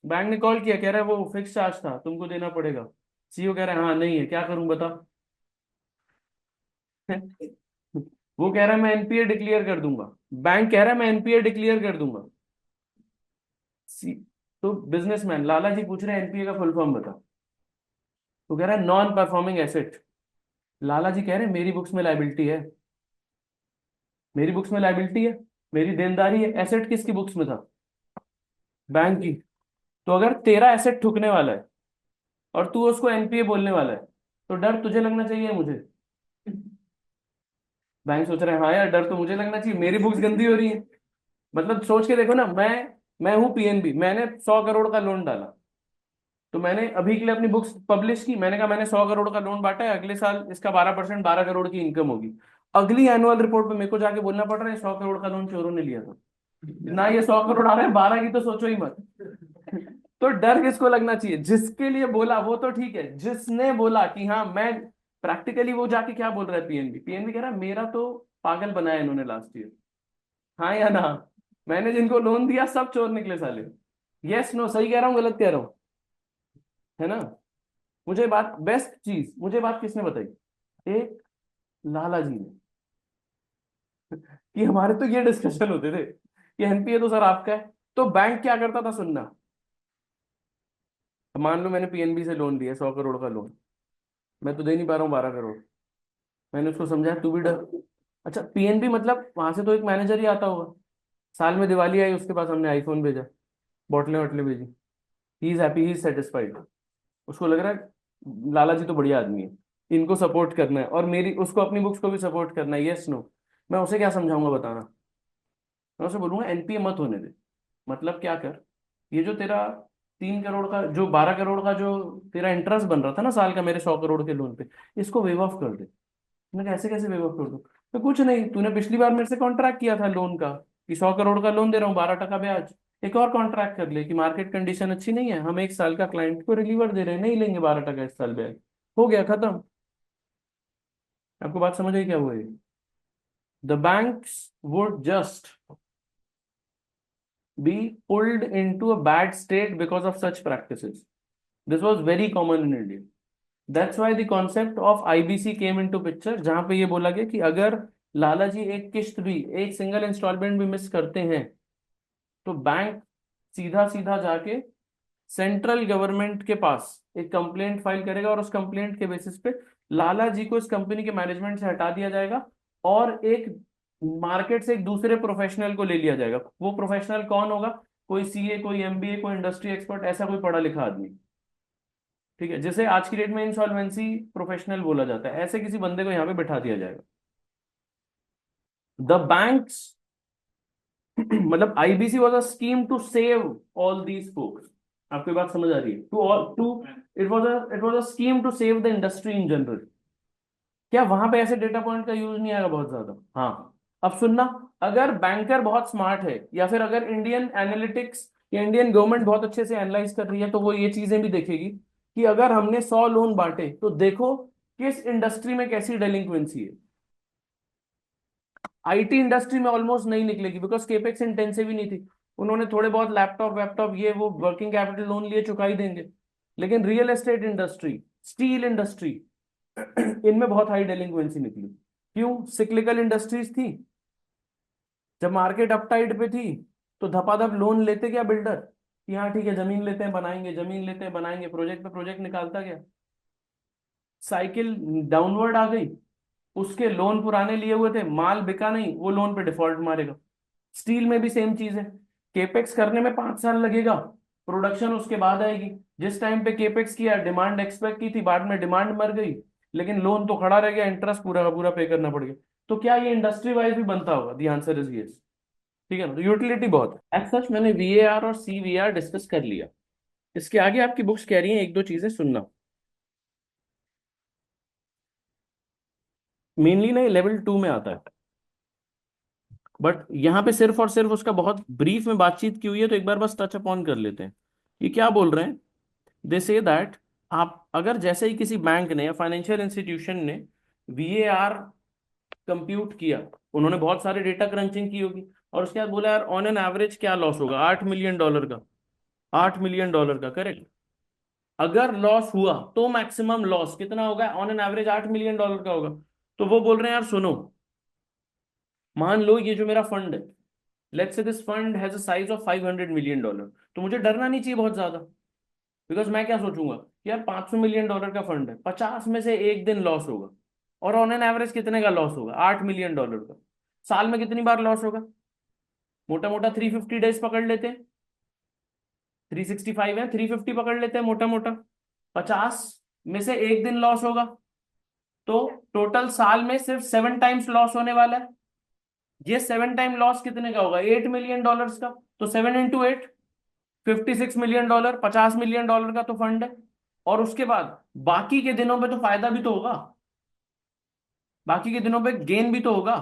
बैंक ने कॉल किया, कह रहा है वो फिक्स चार्ज था, तुमको देना पड़ेगा। सीईओ कह रहा है हाँ नहीं है, क्या करूं बता। वो कह रहा है मैं एनपीए डिक्लेयर कर दूंगा, बैंक कह रहा है मैं एनपीए डिक्लेयर कर दूंगा। सी तो बिजनेसमैन लाला जी पूछ रहे हैं एनपीए का फुल फॉर्म बता। तो कह रहा है नॉन परफॉर्मिंग एसेट। लाला जी कह रहे हैं मेरी बुक्स में लाइबिलिटी है, मेरी बुक्स में लाइबिलिटी है, मेरी देनदारी है। एसेट किसकी बुक्स में था, बैंक की। तो अगर तेरा एसेट ठुकने वाला है और तू उसको एनपीए बोलने वाला है, तो डर तुझे लगना चाहिए मुझे। बैंक सोच रहे हैं हाँ यार, डर तो मुझे लगना चाहिए, मेरी बुक्स गंदी हो रही है। मतलब सोच के देखो ना, मैं हूं पीएनबी, मैंने 100 करोड़ का लोन डाला, तो मैंने अभी के लिए अपनी बुक्स पब्लिश की, मैंने कहा मैंने 100 करोड़ का लोन बांटा है, अगले साल इसका 12% 12 करोड़ की इनकम होगी। अगली एनुअल रिपोर्ट में मेरे को जाके बोलना पड़ रहा है 100 करोड़ का लोन चोरों ने लिया था। ना ये 100 करोड़ आ रहे हैं, 12 की तो सोचो ही मत। तो डर किसको लगना चाहिए, जिसके लिए बोला वो तो ठीक है, जिसने बोला कि हाँ मैं, प्रैक्टिकली वो जाके क्या बोल रहा है, पीएनबी पीएनबी कह रहा है मेरा तो पागल बनाया इन्होंने लास्ट ईयर। हाँ या ना, मैंने जिनको लोन दिया सब चोर निकले साले। यस नो, सही कह रहा हूँ गलत कह रहा हूँ, है ना। मुझे बात, बेस्ट चीज मुझे बात किसने बताई, एक लाला जी ने। कि हमारे तो ये डिस्कशन होते थे कि एनपीए तो सर आपका है। तो बैंक क्या करता था सुनना, मान लो मैंने पीएनबी से लोन लिया 100 करोड़ का लोन, मैं तो दे नहीं पा रहा हूँ 12 करोड़। मैंने उसको समझाया तू भी डर। अच्छा पीएनबी मतलब वहां से तो एक मैनेजर ही आता होगा, साल में दिवाली आई उसके पास हमने आईफोन भेजा, बोतलें वोटलें भेजी, he is happy, he is satisfied. उसको लग रहा है लाला जी तो बढ़िया आदमी है, इनको सपोर्ट करना है और मेरी उसको अपनी बुक्स को भी सपोर्ट करना है, यस नो। मैं उसे क्या समझाऊंगा बताना, मैं उसे बोलूंगा एनपीए मत होने दे। मतलब क्या कर, ये जो तेरा 3 करोड़ का, जो 12 करोड़ का जो तेरा इंटरेस्ट बन रहा था ना साल का मेरे 100 करोड़ के लोन पे, इसको वेव ऑफ कर दे। मैं कैसे कैसे वेव ऑफ कर दूं, तो कुछ नहीं, तूने पिछली बार मेरे से कॉन्ट्रैक्ट किया था लोन का कि 100 करोड़ का लोन दे रहा हूँ 12 टका ब्याज, एक और कॉन्ट्रैक्ट कर ले कि मार्केट कंडीशन अच्छी नहीं है, हम 1 साल का क्लाइंट को रिलीवर दे रहे हैं, नहीं लेंगे 12 टका इस साल ब्याज। हो गया खत्म। आपको बात समझ आई क्या हुआ, the banks would just be pulled into a bad state because of such practices. This was very common in India. That's why the concept of IBC came into picture, जहां पे ये बोला गया कि अगर लाला जी एक किस्त भी, एक सिंगल इंस्टॉलमेंट भी मिस करते हैं, तो बैंक सीधा सीधा जाके सेंट्रल गवर्नमेंट के पास एक कंप्लेंट फाइल करेगा और उस कंप्लेंट के बेसिस पे लाला जी को इस कंपनी के मैनेजमेंट से हटा दिया जाएगा और एक मार्केट से एक दूसरे प्रोफेशनल को ले लिया जाएगा। वो प्रोफेशनल कौन होगा, कोई सीए, कोई एमबीए, कोई इंडस्ट्री एक्सपर्ट, ऐसा कोई पढ़ा लिखा आदमी। ठीक है, जिसे आज की डेट में इंसॉल्वेंसी प्रोफेशनल बोला जाता है, ऐसे किसी बंदे को यहाँ पे बैठा दिया जाएगा। द बैंक्स मतलब IBC was a scheme to save all these folks. आपकी बात समझ आ रही है, to all to, it was a scheme to save the industry in general. क्या वहां पे ऐसे डेटा पॉइंट का यूज नहीं आएगा बहुत ज्यादा, हाँ। अब सुनना, अगर बैंकर बहुत स्मार्ट है या फिर अगर इंडियन एनालिटिक्स या इंडियन गवर्नमेंट बहुत अच्छे से एनालाइज कर रही है, तो वो ये चीजें भी देखेगी कि अगर हमने 100 लोन बांटे तो देखो किस इंडस्ट्री में कैसी डेलिंक्वेंसी है। आईटी इंडस्ट्री में ऑलमोस्ट नहीं निकलेगी बिकॉज केपेक्स इंटेंसिव ही नहीं थी। उन्होंने थोड़े बहुत लैपटॉप वैपटॉप ये वो वर्किंग कैपिटल लोन लिए चुका ही देंगे। लेकिन real estate industry, steel industry, इनमें बहुत हाई डेलिंक्वेंसी निकली। क्यों? सिक्लिकल इंडस्ट्रीज थी। जब मार्केट अपटाइड पे थी तो धपाधप लोन लेते गया बिल्डर कि हाँ ठीक है जमीन लेते हैं बनाएंगे, जमीन लेते हैं बनाएंगे, प्रोजेक्ट पे प्रोजेक्ट निकालता गया। साइकिल डाउनवर्ड आ गई, उसके लोन पुराने लिए हुए थे, माल बिका नहीं, वो लोन पे डिफॉल्ट मारेगा। स्टील में भी सेम चीज है। केपेक्स करने में 5 साल लगेगा, प्रोडक्शन उसके बाद आएगी। जिस टाइम पे केपेक्स किया डिमांड एक्सपेक्ट की थी, बाद में डिमांड मर गई, लेकिन लोन तो खड़ा रह गया, इंटरेस्ट पूरा का पूरा पे करना पड़ गया। तो क्या ये इंडस्ट्री वाइज भी बनता होगा? The answer is yes. ठीक है ना? तो यूटिलिटी बहुत है। एज सच मैंने वीएआर और सीवीआर डिस्कस कर लिया। इसके आगे आपकी बुक्स कह रही हैं एक दो चीजें सुनना। मेनली ना लेवल 2 में आता है, बट यहाँ पे सिर्फ और सिर्फ उसका बहुत ब्रीफ में बातचीत की हुई है, तो एक बार बस टच अपॉन कर लेते हैं। ये क्या बोल रहे हैं? दे से दैट आप अगर जैसे ही किसी बैंक ने या फाइनेंशियल इंस्टीट्यूशन ने वीएआर कंप्यूट किया, उन्होंने बहुत सारे डेटा क्रंचिंग की होगी, और उसके बाद बोला यार ऑन एन एवरेज क्या लॉस होगा, $8 मिलियन का। $8 मिलियन का, करेक्ट। अगर लॉस हुआ तो मैक्सिमम लॉस कितना होगा? ऑन एन एवरेज $8 मिलियन का होगा। तो वो बोल रहे हैं यार सुनो, मान लो ये जो मेरा फंड है, let's say this fund has a size of $500 million, तो मुझे डरना नहीं चाहिए बहुत ज्यादा। बिकॉज मैं क्या सोचूंगा कि यार $500 मिलियन का फंड है, 50 में से एक दिन लॉस होगा, और ऑन एन एवरेज कितने का लॉस होगा? $8 मिलियन का। साल में कितनी बार लॉस होगा? मोटा मोटा 350 डेज पकड़ लेते हैं, 365 है, 350 पकड़ लेते हैं मोटा मोटा। 50 में से एक दिन लॉस होगा, तो टोटल साल में सिर्फ 7 टाइम्स लॉस होने वाला है। ये 7 टाइम लॉस कितने का होगा? $8 मिलियन का। तो 7 × 8, $56 मिलियन, $50 मिलियन का तो फंड है। और उसके बाद बाकी के दिनों पे तो फायदा भी तो होगा, बाकी के दिनों पे गेन भी तो होगा,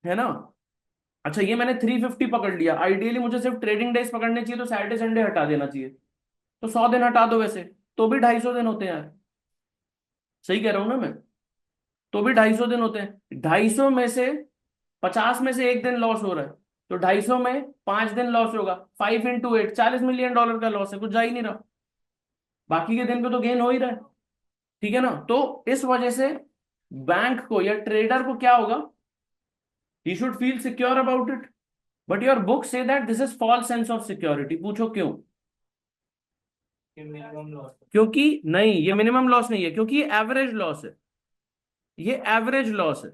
है ना? अच्छा ये मैंने 350 पकड़ लिया, आइडियली मुझे सिर्फ ट्रेडिंग डेज पकड़ने चाहिए, तो सैटरडे संडे हटा देना चाहिए। तो 100 दिन हटा दो वैसे, तो भी 250 दिन होते हैं यार। सही कह रहा हूं ना मैं? तो भी 250 दिन होते हैं। 250 में से 50 में से एक दिन लॉस हो रहा है, तो 250 में 5 दिन लॉस होगा, 5 × 8, $40 मिलियन का लॉस है, कुछ जा ही नहीं रहा। बाकी के दिन पे तो गेन हो ही रहा है। ठीक है ना? तो इस वजह से बैंक को या ट्रेडर को क्या होगा? He should feel secure about it. But your book say that this is false sense of security. पूछो क्यों? क्योंकि नहीं, ये मिनिमम लॉस नहीं है, क्योंकि ये एवरेज लॉस है। ये एवरेज लॉस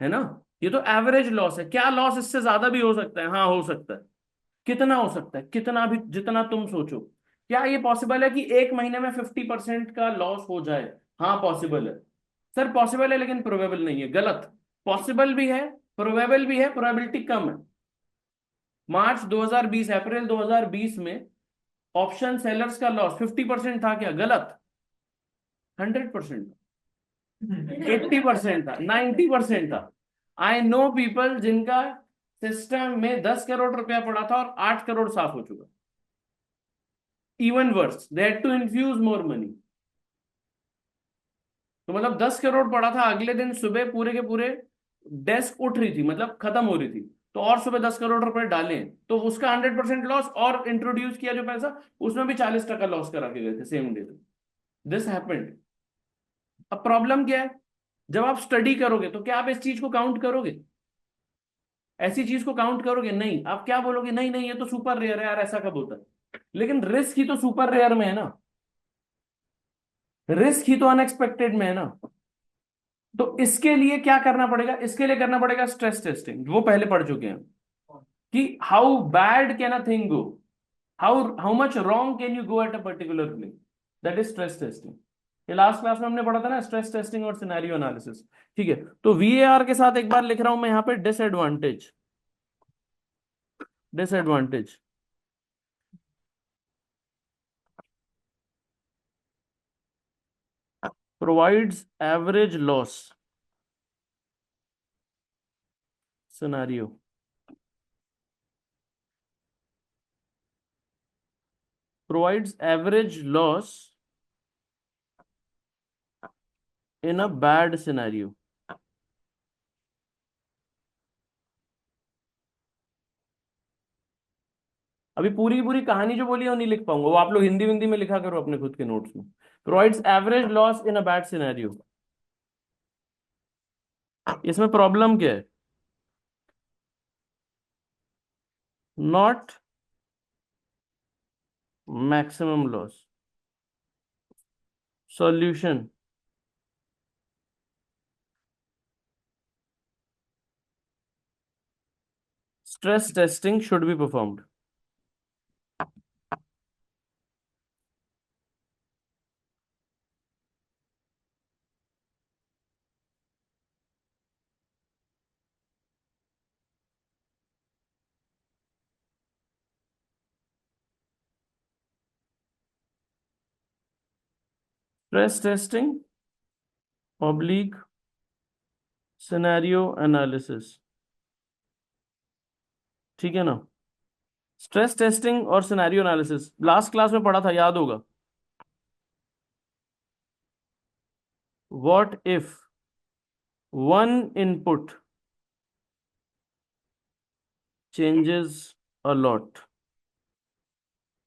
है ना? ये तो एवरेज लॉस है। क्या लॉस इससे ज्यादा भी हो सकता है? हाँ हो सकता है। कितना हो सकता है? कितना भी, जितना तुम सोचो। क्या ये पॉसिबल है कि एक महीने में 50% का लॉस हो जाए? हाँ पॉसिबल है। सर पॉसिबल है लेकिन प्रोबेबल नहीं है। गलत। पॉसिबल भी है, प्रोबेबल भी है, प्रोबेबिलिटी कम है। मार्च 2020, अप्रैल 2020 में ऑप्शन सेलर्स का लॉस 50% था क्या? गलत। 100%, 80% था, 90% था। आई नो पीपल जिनका सिस्टम में 10 करोड़ रुपया पड़ा था और 8 करोड़ साफ हो चुका। Even worse, they had to infuse more money. तो मतलब 10 करोड़ पड़ा था, अगले दिन सुबह पूरे के पूरे डेस्क उठ रही थी, मतलब खत्म हो रही थी, तो और सुबह 10 करोड़ रुपए डाले, तो उसका 100% लॉस, और इंट्रोड्यूस किया जो पैसा, उसमें भी 40% लॉस करा के गए थे सेम डे। This happened. अब प्रॉब्लम क्या है? जब आप स्टडी करोगे तो क्या आप इस चीज को काउंट करोगे? ऐसी चीज को काउंट करोगे नहीं। आप क्या बोलोगे? नहीं नहीं, ये तो सुपर रेयर है यार, ऐसा कब होता है? लेकिन रिस्क ही तो सुपर रेयर में है ना, रिस्क ही तो अनएक्सपेक्टेड में है ना। तो इसके लिए क्या करना पड़ेगा? इसके लिए करना पड़ेगा स्ट्रेस टेस्टिंग, वो पहले पढ़ चुके हैं कि how bad can a thing go, how much wrong can you go at a particular place. That is stress testing. ये लास्ट क्लास में हमने पढ़ा था ना, स्ट्रेस टेस्टिंग और सिनेरियो एनालिसिस। ठीक है, तो वीएआर के साथ एक बार लिख रहा हूं मैं यहाँ पे disadvantage. Disadvantage provides average loss scenario. Provides average loss in a bad scenario. अभी पूरी की पूरी कहानी जो बोली है वो नहीं लिख पाऊंगा, वो आप लोग हिंदी हिंदी में लिखा करो अपने खुद के नोट्स में। Provides average loss in a bad scenario. इसमें प्रॉब्लम क्या है? Not maximum loss. Solution. Stress testing should be performed. Stress testing oblique scenario analysis. ठीक है ना? स्ट्रेस टेस्टिंग और सिनेरियो एनालिसिस लास्ट क्लास में पढ़ा था, याद होगा। What if one input changes a lot,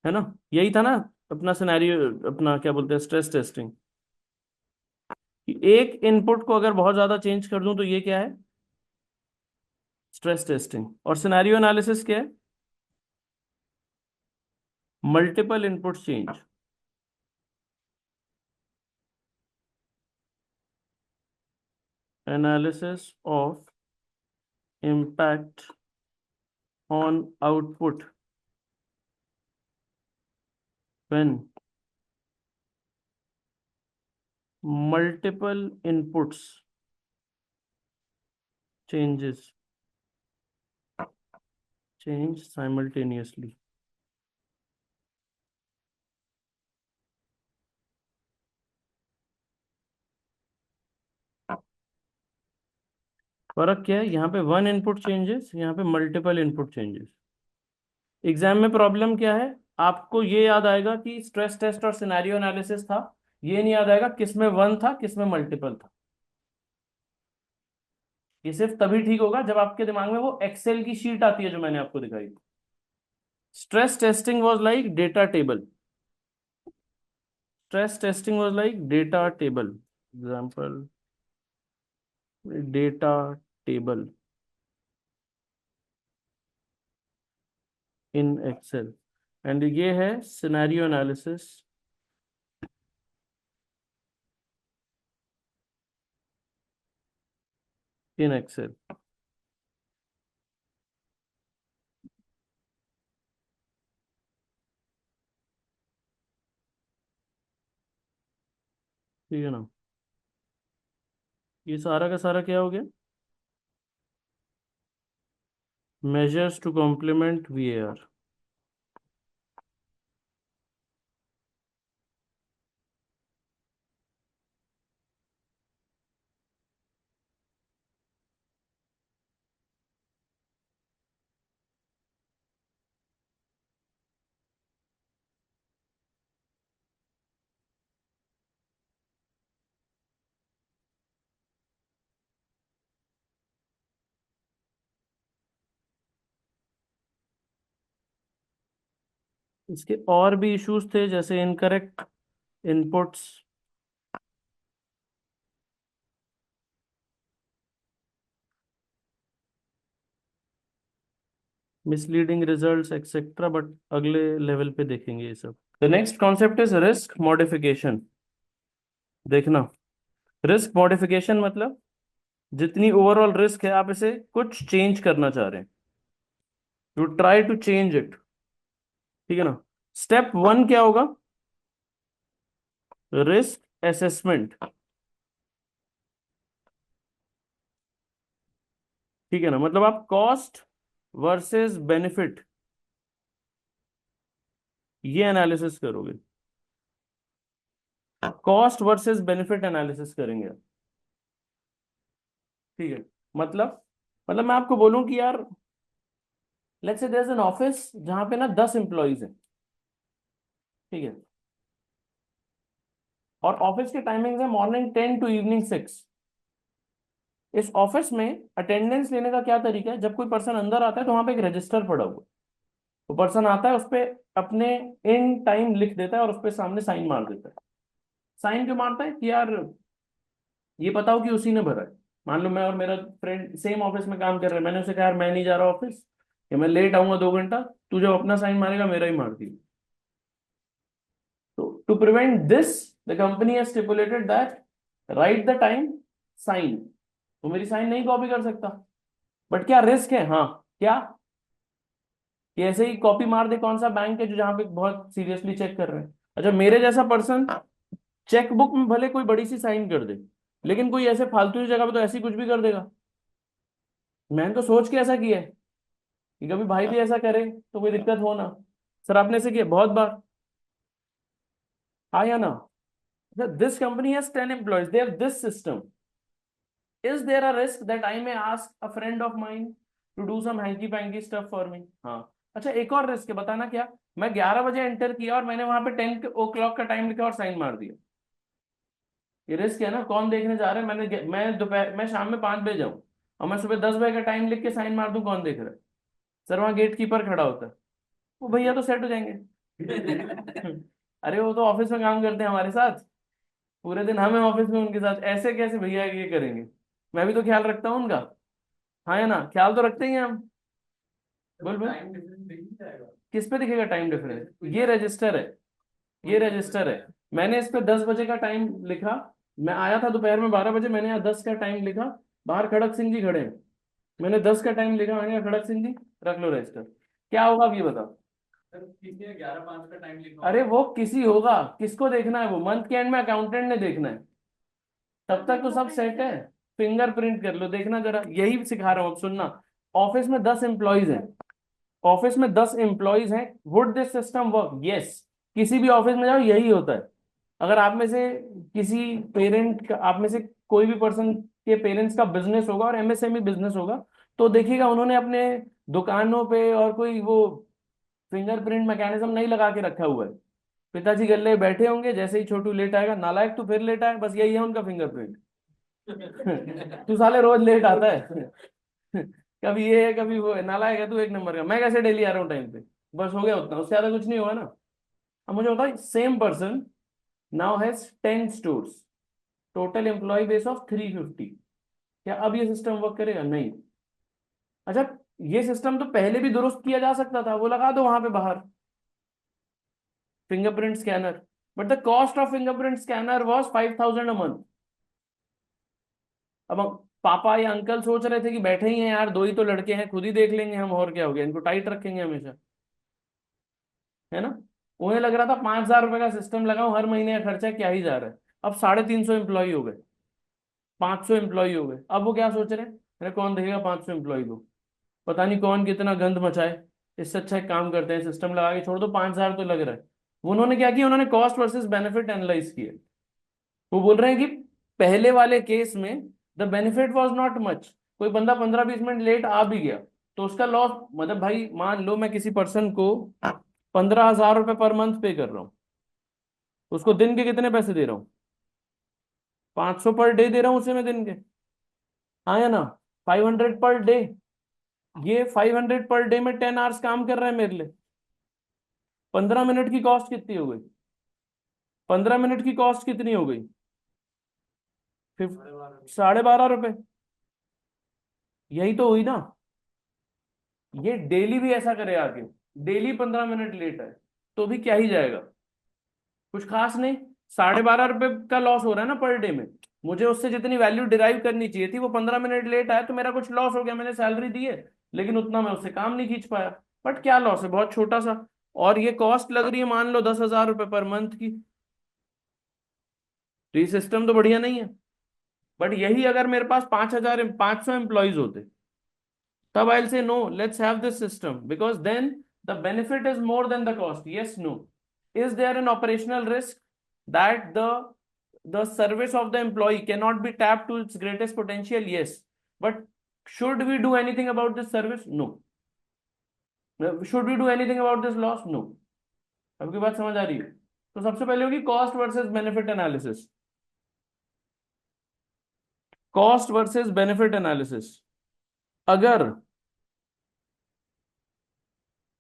है ना? यही था ना अपना सिनेरियो, अपना क्या बोलते हैं, स्ट्रेस टेस्टिंग। एक इनपुट को अगर बहुत ज्यादा चेंज कर दूं तो ये क्या है? Stress testing. और सिनेरियो एनालिसिस क्या है? Multiple input change. Analysis of impact on output when multiple inputs changes change simultaneously. फर्क क्या है? यहाँ पे वन इनपुट चेंजेस, यहाँ पे मल्टीपल इनपुट चेंजेस। एग्जाम में प्रॉब्लम क्या है? आपको ये याद आएगा कि स्ट्रेस टेस्ट और सिनेरियो एनालिसिस था, ये नहीं याद आएगा किसमें वन था किसमें मल्टीपल था। ये सिर्फ तभी ठीक होगा जब आपके दिमाग में वो एक्सेल की शीट आती है जो मैंने आपको दिखाई। Stress testing was like data table. Stress testing was like data table. Example, data table in Excel. And ये है सिनेरियो एनालिसिस इन एक्सेल। ठीक है ना? ये सारा का सारा क्या हो गया? Measures to complement VAR. इसके और भी इश्यूज थे जैसे incorrect inputs, misleading results etcetera, but अगले लेवल पे देखेंगे ये सब। The next concept is risk modification. देखना, रिस्क मॉडिफिकेशन मतलब जितनी ओवरऑल रिस्क है आप इसे कुछ चेंज करना चाह रहे हैं, you try to change it. ठीक है ना? स्टेप वन क्या होगा? Risk assessment. ठीक है ना? मतलब आप कॉस्ट वर्सेस बेनिफिट ये एनालिसिस करोगे। कॉस्ट वर्सेस बेनिफिट एनालिसिस करेंगे। ठीक है? मतलब मतलब मैं आपको बोलूं कि यार let's say there is an office जहां पे ना 10 एम्प्लॉइज हैं। ठीक है? और ऑफिस के टाइमिंग्स है मॉर्निंग 10 टू इवनिंग 6। इस ऑफिस में अटेंडेंस लेने का क्या तरीका है? जब कोई पर्सन अंदर आता है तो वहां पे एक रजिस्टर पड़ा हुआ है। वो पर्सन आता है, उस पे अपने इन टाइम लिख देता है और उस पे सामने साइन मार देता है। साइन क्यों मारता है कि यार ये बताओ कि उसी ने भरा है। मान लो मैं और मेरा फ्रेंड सेम ऑफिस में काम कर रहे हैं, मैंने उसे कहा यार मैं नहीं जा रहा ऑफिस, या मैं लेट आऊंगा 2 घंटा, तू जब अपना साइन मारेगा मेरा ही मार दिया। तो to prevent this the company has stipulated that right the time sign. तो मेरी साइन नहीं कॉपी कर सकता, बट क्या रिस्क है, हाँ, क्या कि ऐसे ही कॉपी मार दे, कौन सा बैंक है जो जहां पे बहुत सीरियसली चेक कर रहे हैं। अच्छा, मेरे जैसा पर्सन चेक बुक में भले कोई बड़ी सी साइन कर दे, लेकिन कोई ऐसे फालतू की जगह पे तो ऐसी कुछ भी कर देगा। मैंने तो सोच के ऐसा किया है कि कभी भाई भी ऐसा करे तो कोई दिक्कत हो ना। सर आपने ऐसे किया बहुत बार, हाँ या ना? This company has 10 employees, they have this system. Is there a risk that I may ask a friend of mine to do some hanky panky stuff for me? हाँ। अच्छा, एक और रिस्क है, बताना क्या? मैं 11 बजे एंटर किया और मैंने वहां पे 10 o'clock का टाइम लिखा और साइन मार दिया। ये रिस्क है ना, कौन देखने जा रहा है? मैं शाम में 5 बजे जाऊं और मैं सुबह 10 बजे का टाइम लिख के साइन मार दूं, कौन देख रहा है? सर वहां गेट कीपर खड़ा होता है, वो भैया तो सेट हो जाएंगे। अरे वो तो ऑफिस में काम करते हैं हमारे साथ, पूरे दिन हमें ऑफिस में उनके साथ, ऐसे कैसे भैया ये करेंगे? मैं भी तो ख्याल रखता हूँ उनका, हाँ या ना? ख्याल तो रखते ही हैं हम। बोल बोल। किस पे दिखेगा टाइम डिफरेंस? ये रजिस्टर है, ये रजिस्टर है। मैंने इस पे 10 बजे का टाइम लिखा, मैं आया था दोपहर में 12 बजे, मैंने यहाँ 10 का टाइम लिखा। बाहर खड़क सिंह जी खड़े हैं, मैंने 10 का टाइम लिखा, मैंने कहा खड़क सिंह जी रख लो रजिस्टर। क्या होगा अब ये बताओ? किसी ने 11:05 का टाइम लिखा, अरे वो किसी होगा, किसको देखना है? वो मंथ के एंड में अकाउंटेंट ने देखना है, तब तक तो सब सेट है। फिंगरप्रिंट कर लो, देखना जरा, यही सिखा रहा हूँ, अब सुनना। ऑफिस में 10 एम्प्लॉयज हैं, ऑफिस में 10 एम्प्लॉयज हैं, would this system work? Yes. किसी भी ऑफिस में जाओ यही होता है। अगर आप में से किसी पेरेंट का, आप में से कोई भी पर्सन के पेरेंट्स का बिजनेस होगा और एमएसएमई बिजनेस होगा, तो देखिएगा उन्होंने अपने दुकानों पे और कोई वो फिंगरप्रिंट मैकेनिज्म नहीं लगा के रखा हुआ है। पिताजी गल्ले बैठे होंगे, जैसे ही छोटू लेट आएगा, नालायक तू फिर लेट आए, बस यही है उनका फिंगरप्रिंट। तू साले रोज लेट आता है। कभी ये है कभी वो है, नालायक है तू एक नंबर का, मैं कैसे डेली आ रहा हूँ टाइम पे? बस हो गया उतना, उससे ज्यादा कुछ नहीं हुआ ना। अब मुझे बताओ, same person now has 10 stores, total employee base of 350। क्या अब ये सिस्टम वर्क करेगा? नहीं। अच्छा, ये सिस्टम तो पहले भी दुरुस्त किया जा सकता था, वो लगा दो वहां पे बाहर fingerprint scanner, but the cost of fingerprint scanner was 5,000 a month। अब पापा या अंकल सोच रहे थे कि बैठे ही हैं यार, दो ही तो लड़के हैं, खुद ही देख लेंगे हम, और क्या हो गया, इनको टाइट रखेंगे हमेशा, है ना? उन्हें लग रहा था 5,000 रुपए का सिस्टम लगाओ, हर महीने का खर्चा क्या ही जा रहा है। अब 350 एम्प्लॉय हो गए, 500 एम्प्लॉय हो गए, अब वो क्या सोच रहे हैं? अरे कौन देखेगा 500 एम्प्लॉय को, पता नहीं कौन कितना गंद मचाए, इससे अच्छा एक काम करते हैं, सिस्टम लगा के छोड़ दो, 5,000 तो लग रहा है। उन्होंने क्या किया, उन्होंने कॉस्ट वर्सेस बेनिफिट एनालाइज किया। वो बोल रहे हैं कि पहले वाले केस में the benefit was not much, कोई बंदा 15-20 मिनट लेट आ भी गया तो उसका लॉस, मतलब भाई मान लो मैं किसी पर्सन को 15,000 रुपये पर मंथ पे कर रहा हूँ, उसको दिन के कितने पैसे दे रहा हूँ? 500 पर डे दे रहा हूँ उसे मैं दिन के, हाँ या ना? 500 पर डे, ये 500 पर डे में 10 आवर्स काम कर रहा है मेरे लिए। 15 मिनट की कॉस्ट कितनी हो गई? 15 मिनट की कॉस्ट कितनी हो गई? 12.5 रुपए। यही तो हुई ना। ये डेली भी ऐसा करे आके, डेली 15 मिनट लेट है तो भी क्या ही जाएगा, कुछ खास नहीं। 12.5 रुपए का लॉस हो रहा है ना पर डे में, मुझे उससे जितनी वैल्यू डिराइव करनी चाहिए थी, वो 15 मिनट लेट आया तो मेरा कुछ लॉस हो गया, मैंने सैलरी दी है लेकिन उतना मैं उससे काम नहीं खींच पाया। बट क्या लॉस है, बहुत छोटा सा। और ये कॉस्ट लग रही है मान लो 10,000 रुपये पर मंथ की, तो ये सिस्टम तो बढ़िया नहीं है। बट यही अगर मेरे पास 5,500 एम्प्लॉयज होते, तब I'll say no, let's have this system because then the benefit is more than the cost. Yes, no. Is there an operational risk that the service of the employee cannot be tapped to its greatest potential? Yes. But should we do anything about this service? No. Should we do anything about this loss? No. आपकी बात समझ आ रही है? तो सबसे पहले होगी cost versus benefit analysis. Cost versus benefit analysis. अगर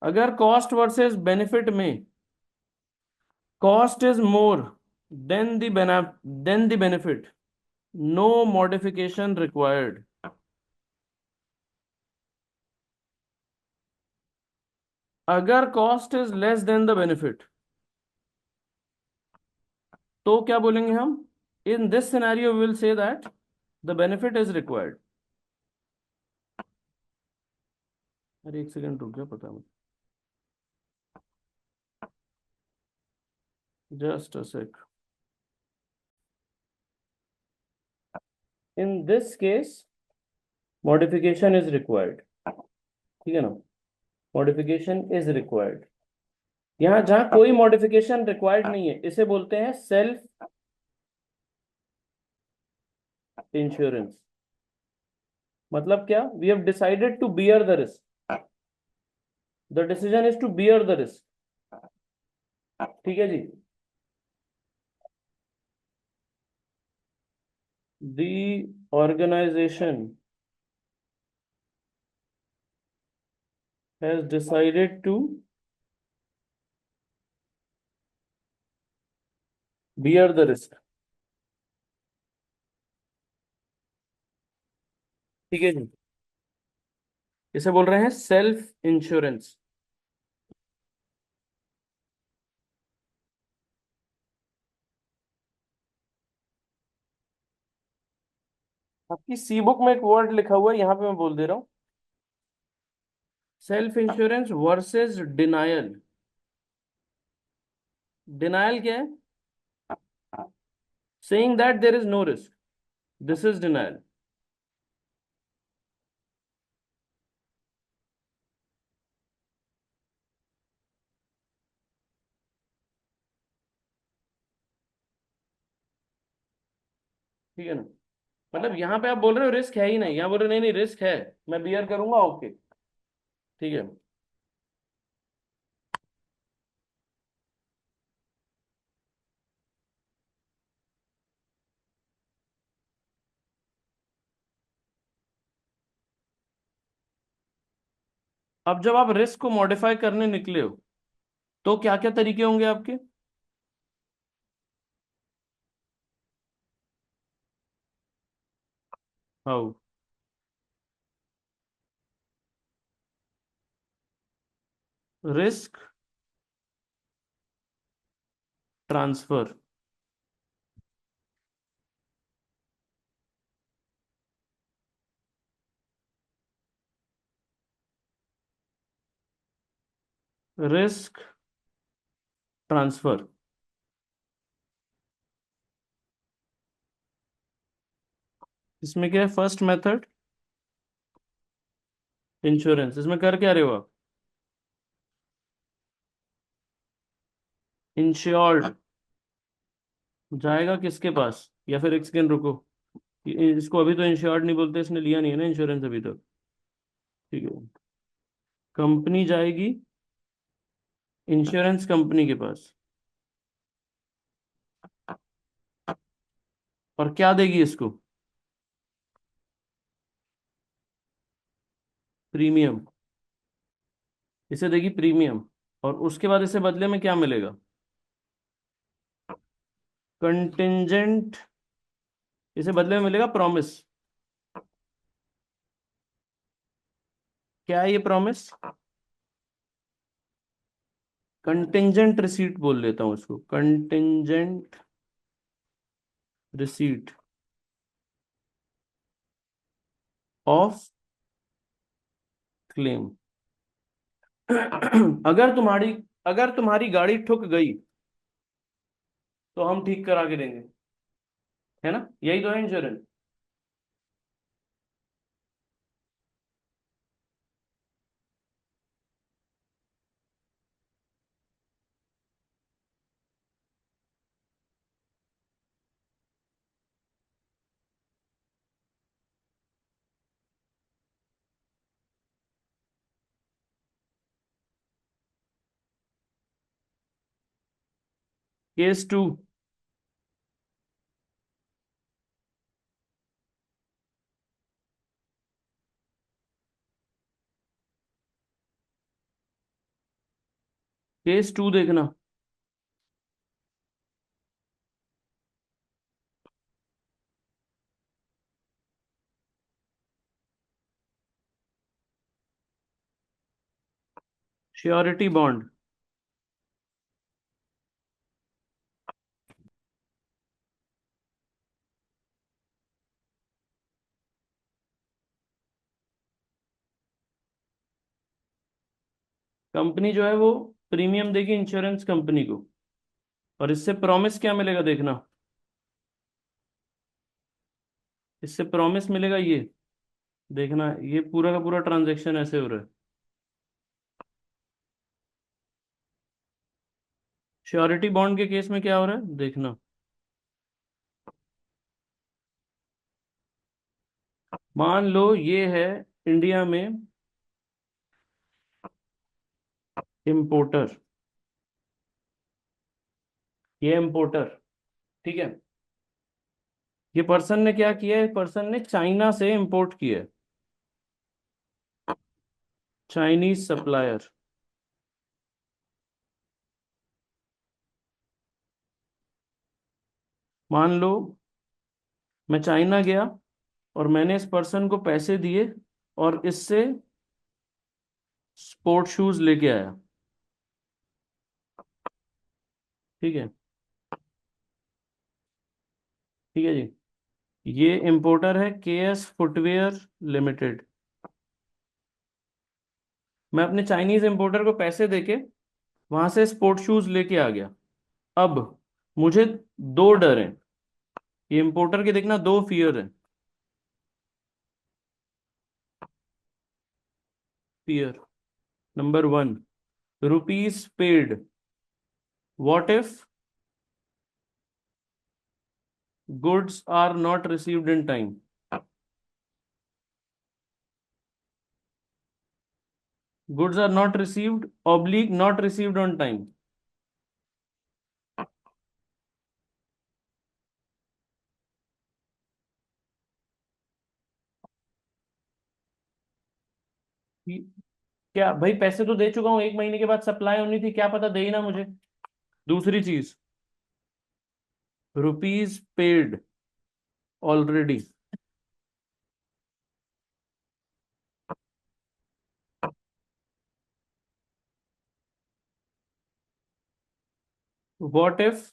अगर कॉस्ट वर्सेस बेनिफिट में cost is more than the benefit, no modification required. अगर cost is less than the benefit, तो क्या बोलेंगे हम? In this scenario we will say that the benefit is required. अरे एक सेकंड रुक जा, पता नहीं, just a sec. In this case modification is required, ठीक है ना? Modification is required. यहां जहां कोई मॉडिफिकेशन रिक्वायर्ड नहीं है, इसे बोलते हैं सेल्फ इंश्योरेंस। मतलब क्या? We have decided to bear the risk, the decision is to bear the risk, ठीक है जी। The organization has decided to bear the risk, ठीक है जी। इसे बोल रहे हैं सेल्फ इंश्योरेंस। आपकी सी बुक में एक वर्ड लिखा हुआ है, यहां पे मैं बोल दे रहा हूं, self insurance versus denial. Denial क्या है? Saying that there is no risk, this is denial. ठीक है ना? मतलब यहां पे आप बोल रहे हो रिस्क है ही नहीं, यहां बोल रहे हो नहीं नहीं रिस्क है, मैं बियर करूंगा, ओके, ठीक है। अब जब आप रिस्क को मॉडिफाई करने निकले हो, तो क्या क्या तरीके होंगे आपके? How? Risk transfer. Risk transfer. इसमें क्या है? फर्स्ट मेथड इंश्योरेंस, इसमें कर क्या रहे हो आप? इंश्योर्ड जाएगा किसके पास? या फिर एक सेकेंड रुको, इसको अभी तो इंश्योर्ड नहीं बोलते, इसने लिया नहीं है ना इंश्योरेंस अभी तक, ठीक है। कंपनी जाएगी इंश्योरेंस कंपनी के पास, और क्या देगी इसको? प्रीमियम। इसे देगी प्रीमियम, और उसके बाद इसे बदले में क्या मिलेगा? कंटिंजेंट। इसे बदले में मिलेगा प्रॉमिस। क्या है ये प्रॉमिस? कंटिंजेंट रिसीट बोल लेता हूं इसको, कंटिंजेंट रिसीट ऑफ क्लेम। अगर तुम्हारी अगर तुम्हारी गाड़ी ठुक गई, तो हम ठीक करा के देंगे, है ना? यही तो है इंश्योरेंस। Case to. केस 2 देखना। Surety bond. कंपनी जो है वो प्रीमियम देगी इंश्योरेंस कंपनी को, और इससे प्रॉमिस क्या मिलेगा देखना। इससे प्रॉमिस मिलेगा ये, देखना ये पूरा का पूरा ट्रांजैक्शन ऐसे हो रहा है। श्योरिटी बॉन्ड के केस में क्या हो रहा है देखना। मान लो ये है इंडिया में इंपोर्टर, ये इंपोर्टर, ठीक है। ये पर्सन ने क्या किया है, पर्सन ने चाइना से इंपोर्ट किया है, चाइनीज सप्लायर। मान लो मैं चाइना गया और मैंने इस पर्सन को पैसे दिए और इससे स्पोर्ट शूज लेके आया, ठीक है। ठीक है जी। ये इंपोर्टर है केएस फुटवेयर लिमिटेड। मैं अपने चाइनीज इंपोर्टर को पैसे देके वहां से स्पोर्ट शूज लेके आ गया। अब मुझे दो डर हैं, ये इंपोर्टर के देखना दो फियर है। Fear number one, rupees paid, what if goods are not received in time. Goods are not received oblique not received on time. क्या भाई, पैसे तो दे चुका हूँ, एक महीने के बाद सप्लाई होनी थी, क्या पता दे ही ना मुझे। दूसरी चीज, rupees paid already. What if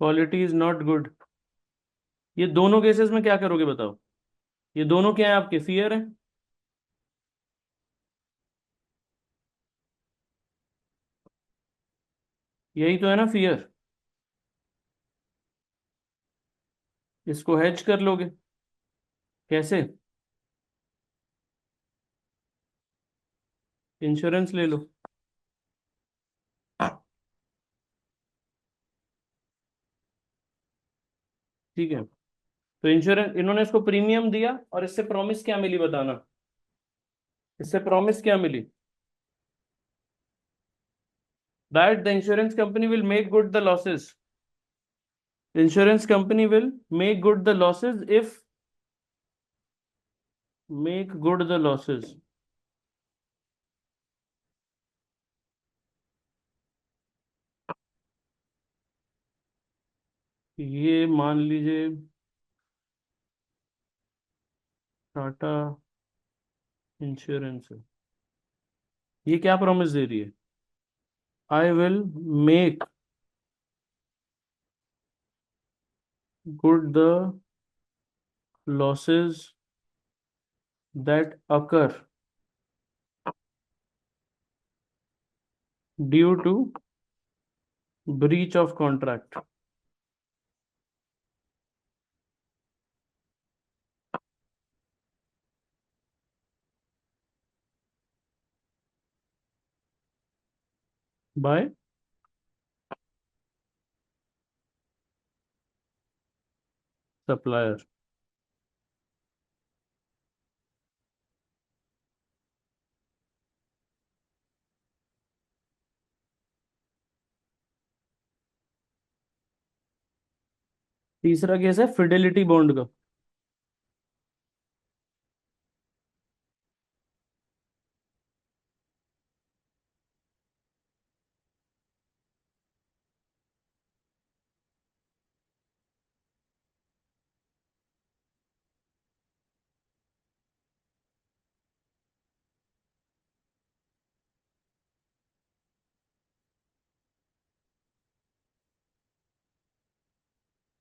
quality is not good. ये दोनों केसेस में क्या करोगे बताओ। ये दोनों क्या है आपके, फियर है। यही तो है ना फियर। इसको हेज कर लोगे कैसे। इंश्योरेंस ले लो। ठीक है, तो इंश्योरेंस इन्होंने इसको प्रीमियम दिया और इससे प्रॉमिस क्या मिली बताना। इससे प्रॉमिस क्या मिली, that the insurance company will make good the losses. Insurance company will make good the losses if, make good the losses. ये मान लीजिए टाटा इंश्योरेंस है, ये क्या प्रॉमिस दे रही है, I will make good the losses that occur due to breach of contract by supplier। तीसरा case है फिडेलिटी बॉन्ड का।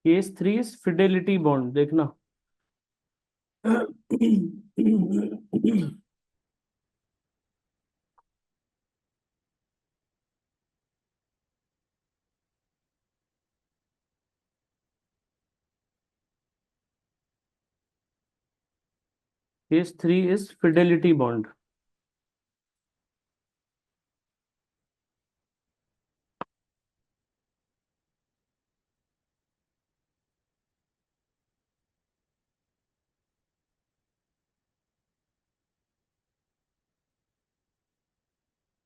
केस 3 इज फिडेलिटी बॉन्ड, देखना। Case 3 is Fidelity bond.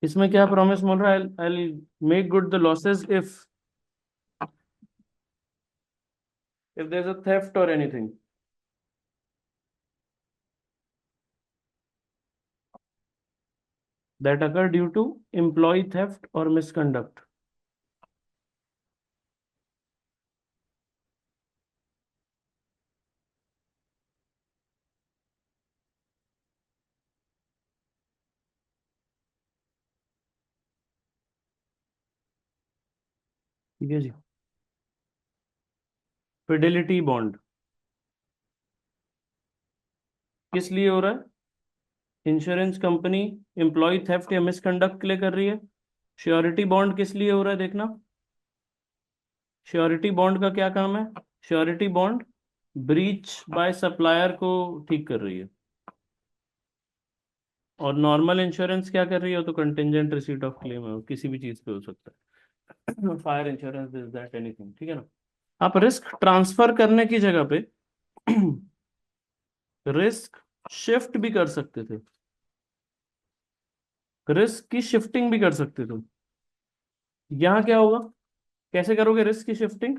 इसमें क्या प्रॉमिस मिल रहा है? I make good the losses if there's a theft or anything that occur due to employee theft or misconduct. ठीक है जी। Fidelity bond किस लिए हो रहा है? इंश्योरेंस कंपनी एम्प्लॉय थेफ्ट या मिसकंडक्ट के लिए कर रही है। श्योरिटी बॉन्ड किस लिए हो रहा है, देखना। श्योरिटी बॉन्ड का क्या काम है? Surety bond breach by supplier को ठीक कर रही है। और नॉर्मल इंश्योरेंस क्या कर रही है? तो कंटिजेंट रिसीट ऑफ क्लेम है, किसी भी चीज पे हो सकता है। Fire insurance, this that anything, ठीक है ना। आप रिस्क ट्रांसफर करने की जगह पे रिस्क शिफ्ट भी कर सकते थे, रिस्क की शिफ्टिंग भी कर सकते थे। यहां क्या होगा? कैसे करोगे रिस्क की shifting?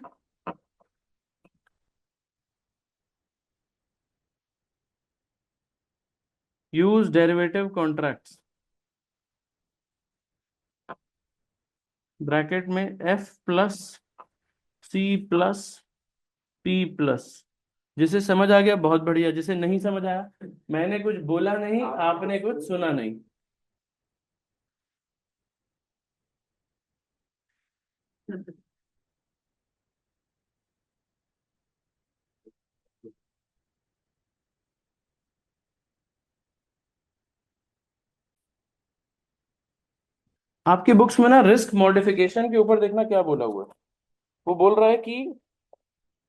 Use derivative contracts, bracket में F plus C plus P plus. जिसे समझ आ गया बहुत बढ़िया, जिसे नहीं समझ आया, मैंने कुछ बोला नहीं, आपने कुछ सुना नहीं। आपकी बुक्स में ना रिस्क मॉडिफिकेशन के ऊपर देखना क्या बोला हुआ है। वो बोल रहा है कि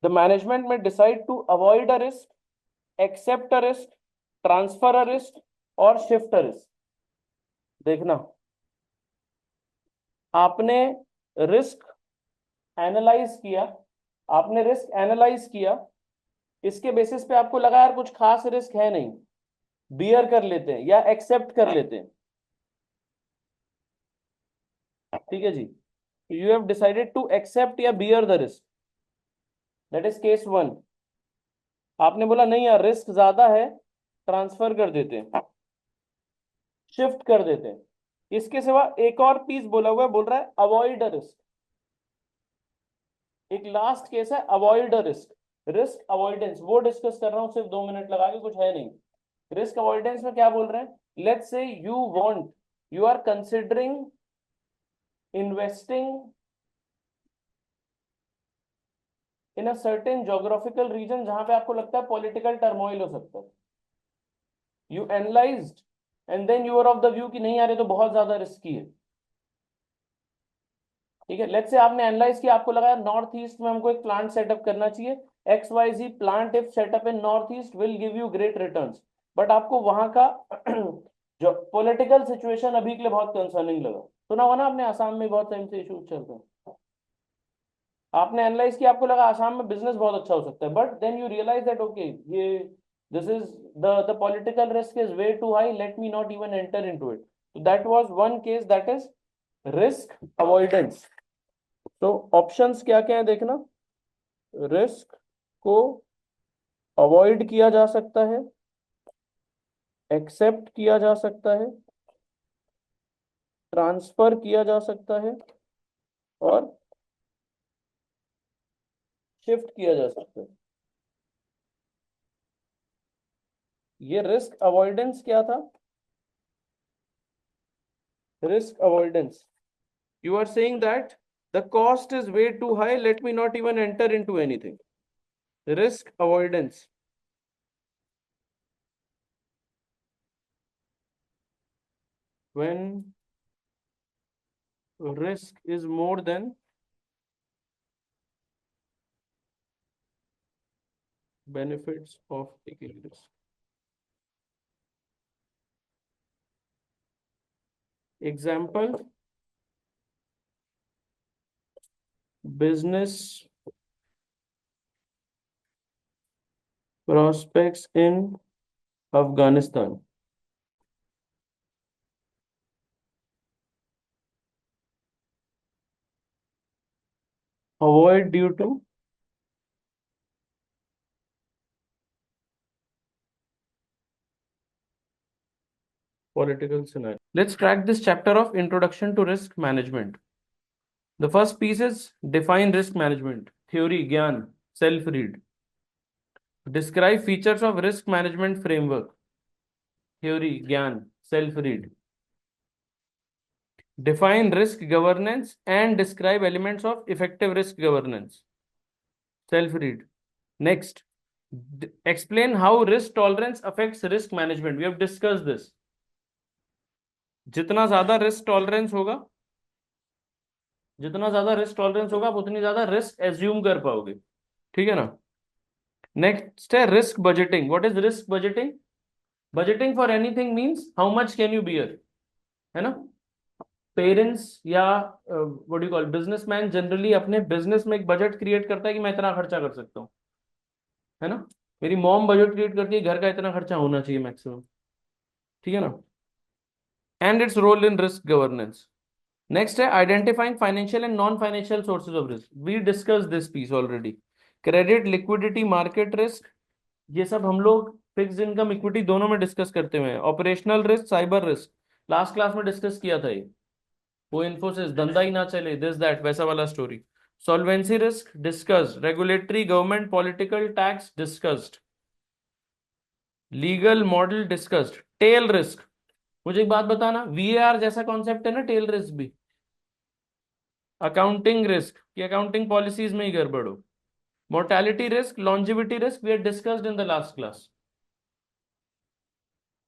द मैनेजमेंट में decide to avoid a risk, accept a risk, transfer a risk और शिफ्ट अ रिस्क। देखना, आपने रिस्क एनालाइज किया, आपने रिस्क एनालाइज किया, इसके बेसिस पे आपको लगा यार कुछ खास रिस्क है नहीं, बियर कर लेते हैं या एक्सेप्ट कर लेते हैं। ठीक है जी, you have decided to accept या bear the risk, that is case 1। आपने बोला नहीं यार रिस्क ज्यादा है, ट्रांसफर कर देते हैं, शिफ्ट कर देते हैं। इसके सिवा एक और पीस बोला हुआ है, बोल रहा है अवॉइड अ रिस्क। एक लास्ट केस है avoid a risk, risk avoidance, वो डिस्कस कर रहा हूं सिर्फ 2 मिनट लगा के, कुछ है नहीं। रिस्क अवॉइडेंस में क्या बोल रहे हैं? Let's say you want, you are considering investing in a certain geographical region जहां पे आपको लगता है पॉलिटिकल टर्मोइल हो सकता है। You analysed and then you are of the view कि नहीं यार ये तो बहुत ज्यादा रिस्की है। ठीक है, लेट्स से आपने एनालाइज किया, आपको लगा नॉर्थ ईस्ट में हमको एक प्लांट सेटअप करना चाहिए, X Y Z plant if setup in North East will give you great returns, but आपको वहां का जो पॉलिटिकल सिचुएशन अभी के लिए बहुत कंसर्निंग लगा। सुना हुआ ना आपने, आसाम में बहुत टाइम से इशूज चल रहे हैं। आपने एनालाइज किया, आपको लगा आसाम में बिजनेस बहुत अच्छा हो सकता है, but then you realise that okay ये this is the political risk is way too high, let me not even enter into it. So that was one case, that is risk avoidance। तो options क्या क्या है देखना, risk को avoid किया जा सकता है, एक्सेप्ट किया जा सकता है, ट्रांसफर किया जा सकता है और शिफ्ट किया जा सकता है। ये रिस्क अवॉइडेंस क्या था? Risk avoidance, you are saying that The cost is way too high. Let me not even enter into anything. Risk avoidance. When risk is more than benefits of taking risk. Example, business prospects in Afghanistan. Avoid due to political scenario. Let's crack this chapter of Introduction to Risk Management. The first piece is define risk management. Theory, Gyan, self-read. Describe features of risk management framework. Theory, Gyan, self-read. Define risk governance and describe elements of effective risk governance. Self-read. Next, explain how risk tolerance affects risk management. We have discussed this. जितना ज्यादा risk tolerance होगा, आप उतनी ज्यादा risk assume कर पाओगे. ठीक है ना. नेक्स्ट है risk budgeting. What is risk budgeting? Budgeting for anything means how much can you bear, है ना. पेरेंट्स या what you call businessman generally अपने बिजनेस में एक बजट क्रिएट करता है कि मैं इतना खर्चा कर सकता हूँ, है ना. मेरी मॉम बजट क्रिएट करती है घर का इतना खर्चा होना चाहिए मैक्सिमम. ठीक है ना. And its role in risk governance. Next है identifying financial and non financial sources of risk. We discuss this piece already. Credit, liquidity, market risk, ये सब हम लोग फिक्स्ड इनकम इक्विटी दोनों में डिस्कस करते हुए हैं. Operational risk, cyber risk last class में डिस्कस किया था. ये वो इन्फोसिस धंधा ही ना चले, दिस दैट वैसा वाला story. Solvency risk discussed. Regulatory, government, political, tax discussed. Legal model discussed. Tail risk. मुझे एक बात बताना, वीएआर जैसा कॉन्सेप्ट है ना टेल रिस्क भी. अकाउंटिंग रिस्क की अकाउंटिंग पॉलिसीज में ही गड़बड़ हो. Mortality risk, longevity risk we have discussed in the last class.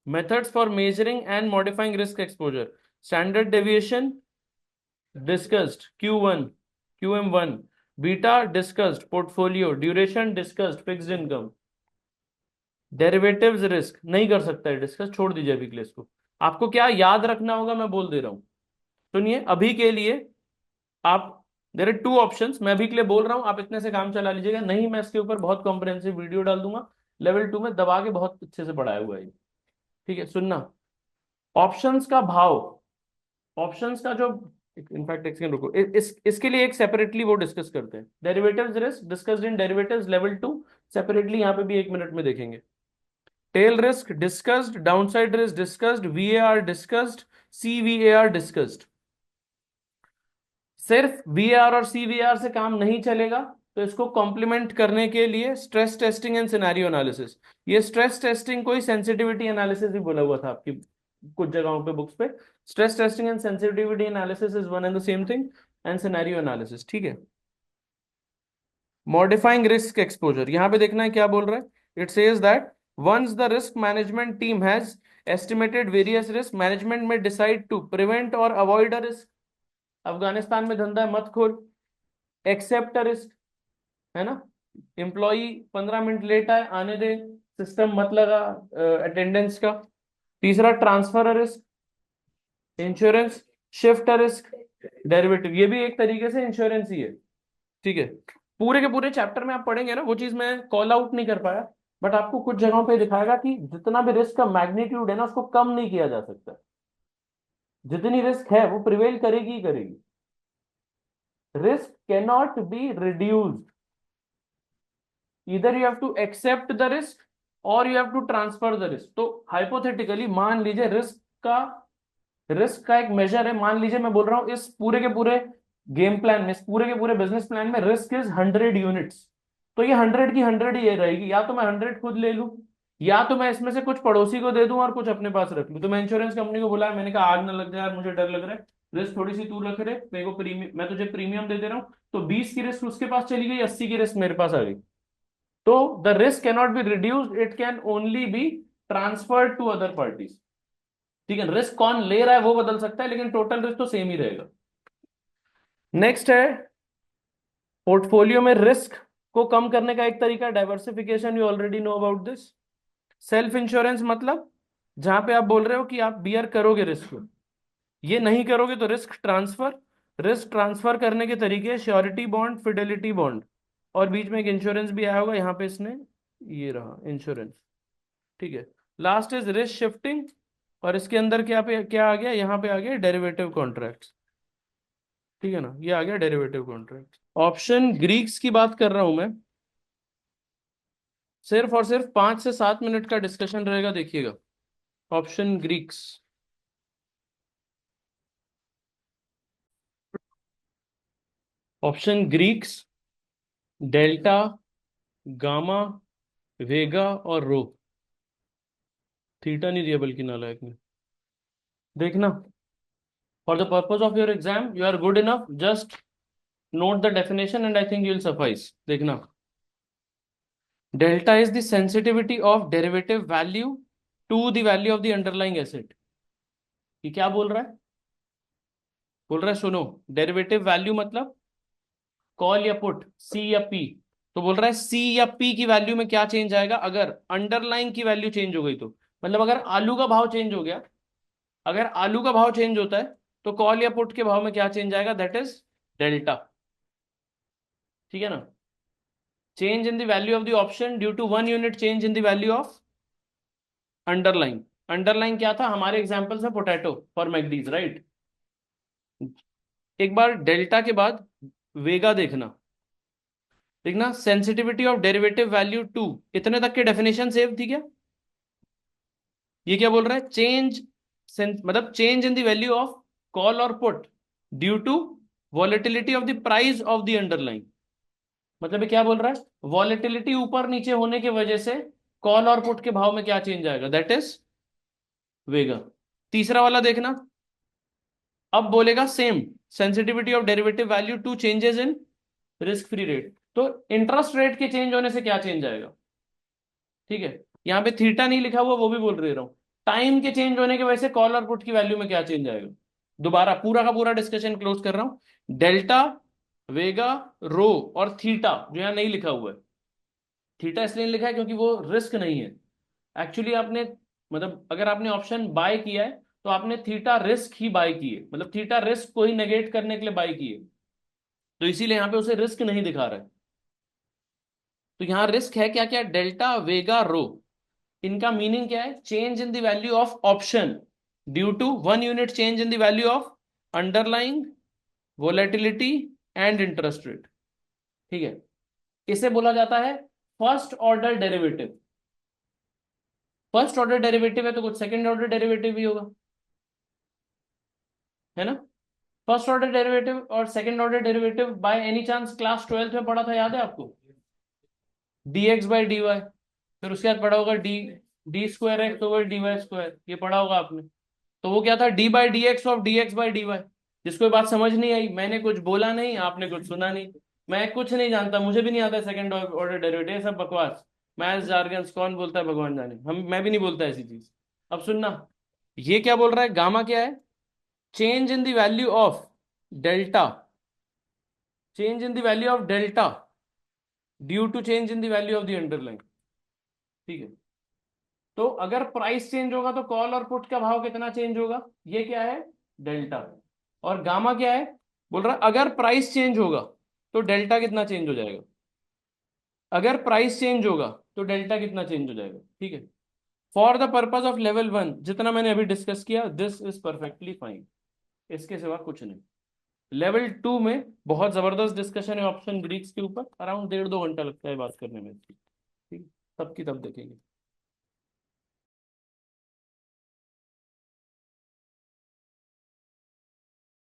Methods for measuring and modifying risk exposure. Standard deviation discussed. Q1, QM1. Beta discussed. Portfolio duration discussed. Fixed income. Derivatives risk नहीं कर सकता है discuss, छोड़ दीजिए अभी के लिए इसको. आपको क्या याद रखना होगा मैं बोल दे रहा हूं. सुनिए अभी के लिए आप, देयर आर टू ऑप्शंस. मैं अभी के लिए बोल रहा हूं, आप इतने से काम चला लीजिएगा. नहीं मैं इसके ऊपर बहुत कॉम्प्रिहेंसिव वीडियो डाल दूंगा. लेवल 2 में दबा के बहुत अच्छे से पढ़ाया हुआ है. ठीक है सुनना. ऑप्शंस का भाव, ऑप्शंस का जो, इनफैक्ट एक सेकंड रुको, इसके लिए एक सेपरेटली वो डिस्कस करते हैं. Derivatives risk discussed in derivatives level 2 separately, यहां पे भी 1 मिनट में देखेंगे. Tail risk discussed. Downside risk discussed. VAR discussed. CVAR discussed. सिर्फ वीआर और सीवीआर से काम नहीं चलेगा, तो इसको कॉम्प्लीमेंट करने के लिए stress testing and scenario analysis. ये स्ट्रेस टेस्टिंग को ही सेंसिटिविटी एनालिसिस भी बोला हुआ था आपकी कुछ जगहों पे बुक्स पे. Stress testing and sensitivity analysis is one and the same thing, and scenario analysis. ठीक है. मॉडिफाइंग रिस्क एक्सपोजर, यहां पे देखना है क्या बोल रहा है. It says that once the risk management team has estimated various risk, management may decide to prevent or avoid a risk. Afghanistan में धंधा मत खोल. एक्सेप्ट रिस्क, है ना. एम्प्लॉई 15 मिनट लेट आए, आने दे, सिस्टम मत लगा अटेंडेंस का. तीसरा transfer risk. Insurance. Shift risk. Derivative, ये भी एक तरीके से इंश्योरेंस ही है. ठीक है. पूरे के पूरे चैप्टर में आप पढ़ेंगे ना, वो चीज मैं कॉल आउट नहीं कर पाया, बट आपको कुछ जगहों पे दिखाएगा कि जितना भी रिस्क का मैग्नीट्यूड है ना उसको कम नहीं किया जा सकता. जितनी रिस्क है वो प्रिवेल करेगी ही करेगी. Risk cannot be reduced. इधर you have to accept the risk और you have to transfer the risk. तो हाइपोथेटिकली मान लीजिए रिस्क का एक मेजर है. मान लीजिए मैं बोल रहा हूं इस पूरे के पूरे गेम प्लान में, इस पूरे के पूरे बिजनेस प्लान में रिस्क इज 100 यूनिट्स. तो ये 100 की 100 ही रहेगी. या तो मैं 100 खुद ले लूं, या तो मैं इसमें से कुछ पड़ोसी को दे दूं और कुछ अपने पास रख लूं. तो मैं इंश्योरेंस कंपनी को बुलाया, मैंने कहा आग ना लग जाए यार, मुझे डर लग रहा है, रिस्क थोड़ी सी तू रख रहे, मेरे को प्रीमियम, मैं तुझे प्रीमियम दे दे रहा हूँ, तो 20 की रिस्क उसके पास चली गई, 80 की रिस्क मेरे पास आ गई। तो the risk can not be reduced, it can only be transferred to other parties. ठीक है, रिस्क कौन ले रहा है वो बदल सकता है, लेकिन टोटल रिस्क तो सेम ही रहेगा। नेक्स्ट है, पोर्टफोलियो में रिस्क को कम करने का एक तरीका diversification, you already know about this. Self insurance मतलब जहां पे आप बोल रहे हो कि आप बियर करोगे रिस्क को, ये नहीं करोगे तो रिस्क ट्रांसफर। रिस्क ट्रांसफर करने के तरीके श्योरिटी बॉन्ड, फिडेलिटी बॉन्ड, और बीच में एक इंश्योरेंस भी आया होगा यहाँ पे, इसने ये रहा इंश्योरेंस। ठीक है, लास्ट इज रिस्क शिफ्टिंग, और इसके अंदर क्या आ गया, यहाँ पे आ गया डेरिवेटिव कॉन्ट्रैक्ट्स। ठीक है ना, ये आ गया डेरिवेटिव कॉन्ट्रैक्ट। ऑप्शन ग्रीक्स की बात कर रहा हूं मैं, सिर्फ और सिर्फ 5 से 7 मिनट का डिस्कशन रहेगा, देखिएगा। Option Greeks, option Greeks, delta, gamma, vega और रो। थीटा नहीं दिया बल्कि नालायक में। देखना, for the purpose of your exam you are good enough, just note the definition and I think you will suffice. देखना, delta is the sensitivity of derivative value to the value of the underlying asset. ये क्या बोल रहा है, बोल रहा है सुनो, डेरिवेटिव वैल्यू मतलब कॉल या पुट, सी या पी। तो बोल रहा है सी या पी की वैल्यू में क्या चेंज आएगा अगर अंडरलाइन की वैल्यू चेंज हो गई तो। मतलब अगर आलू का भाव चेंज हो गया, अगर आलू का भाव चेंज होता है तो कॉल या पुट के भाव में क्या चेंज आएगा, दैट इज डेल्टा। ठीक है ना, change in the value of the option due to 1 unit change in the value of underline. Underline क्या था हमारे एग्जांपल्स में, पोटैटो फॉर मैगडीज, राइट। एक बार डेल्टा के बाद वेगा देखना, देखना sensitivity of derivative value to, इतने तक के डेफिनेशन सेव थी क्या। ये क्या बोल रहा है, चेंज, मतलब change in the value of call और put due to volatility of the price of the underlying. मतलब ये क्या बोल रहा है, वॉलेटिलिटी ऊपर नीचे होने की वजह से कॉल और पुट के भाव में क्या चेंज आएगा, दैट इज वेगा। तीसरा वाला देखना, अब बोलेगा same, sensitivity of derivative value to changes in risk free rate. तो इंटरेस्ट रेट के चेंज होने से क्या चेंज आएगा। ठीक है, यहाँ पे थीटा नहीं लिखा हुआ वो भी बोल रहा हूँ, टाइम के चेंज होने की वजह से कॉल और पुट की वैल्यू में क्या चेंज आएगा। दोबारा पूरा का पूरा डिस्कशन क्लोज कर रहा हूँ, डेल्टा, वेगा, रो और थीटा जो यहाँ नहीं लिखा हुआ है, थीटा इसलिए नहीं लिखा है क्योंकि वो रिस्क नहीं है। एक्चुअली आपने, मतलब अगर आपने ऑप्शन बाय किया है तो आपने थीटा रिस्क ही बाय की है, मतलब थीटा रिस्क को ही नेगेट करने के लिए बाय की है, तो इसीलिए यहाँ पे उसे रिस्क नहीं दिखा रहा है। तो यहाँ रिस्क है क्या क्या, डेल्टा, वेगा, रो। इनका मीनिंग क्या है, change in the value of option due to 1 unit change in the value of underlying volatility and interest rate. ठीक है, इसे बोला जाता है first order derivative. First order derivative है तो कुछ सेकंड ऑर्डर डेरिवेटिव भी होगा, है ना। फर्स्ट ऑर्डर डेरिवेटिव और second order derivative by any chance class 12th में पढ़ा था, याद है आपको, dx बाई dy। फिर उसके बाद पढ़ा होगा d square x over d y square, ये पढ़ा होगा आपने। तो वो क्या था, d by d x of d x by d y. जिसको ये बात समझ नहीं आई, मैंने कुछ बोला नहीं, आपने कुछ सुना नहीं, मैं कुछ नहीं जानता, मुझे भी नहीं आता सेकंड ऑर्डर डेरिवेटिव, सब बकवास, मैथ्स जार्गन्स कौन बोलता है भगवान जाने, हम मैं भी नहीं बोलता ऐसी चीज। अब सुनना, ये क्या बोल रहा है, गामा क्या है, change in the value of delta, change in the value of delta due to change in the value of the underline. ठीक है, तो अगर प्राइस चेंज होगा तो कॉल और पुट का भाव कितना चेंज होगा, ये क्या है, डेल्टा। और गामा क्या है, बोल रहा अगर प्राइस चेंज होगा तो डेल्टा कितना चेंज हो जाएगा, अगर प्राइस चेंज होगा तो डेल्टा कितना चेंज हो जाएगा। ठीक है, for the purpose of level 1 जितना मैंने अभी डिस्कस किया, दिस इज परफेक्टली फाइन, इसके सिवा कुछ नहीं। लेवल 2 में बहुत जबरदस्त डिस्कशन है ऑप्शन ग्रीक्स के ऊपर, अराउंड 1.5-2 घंटा लगता है बात करने में। ठीक, तब की तब देखेंगे।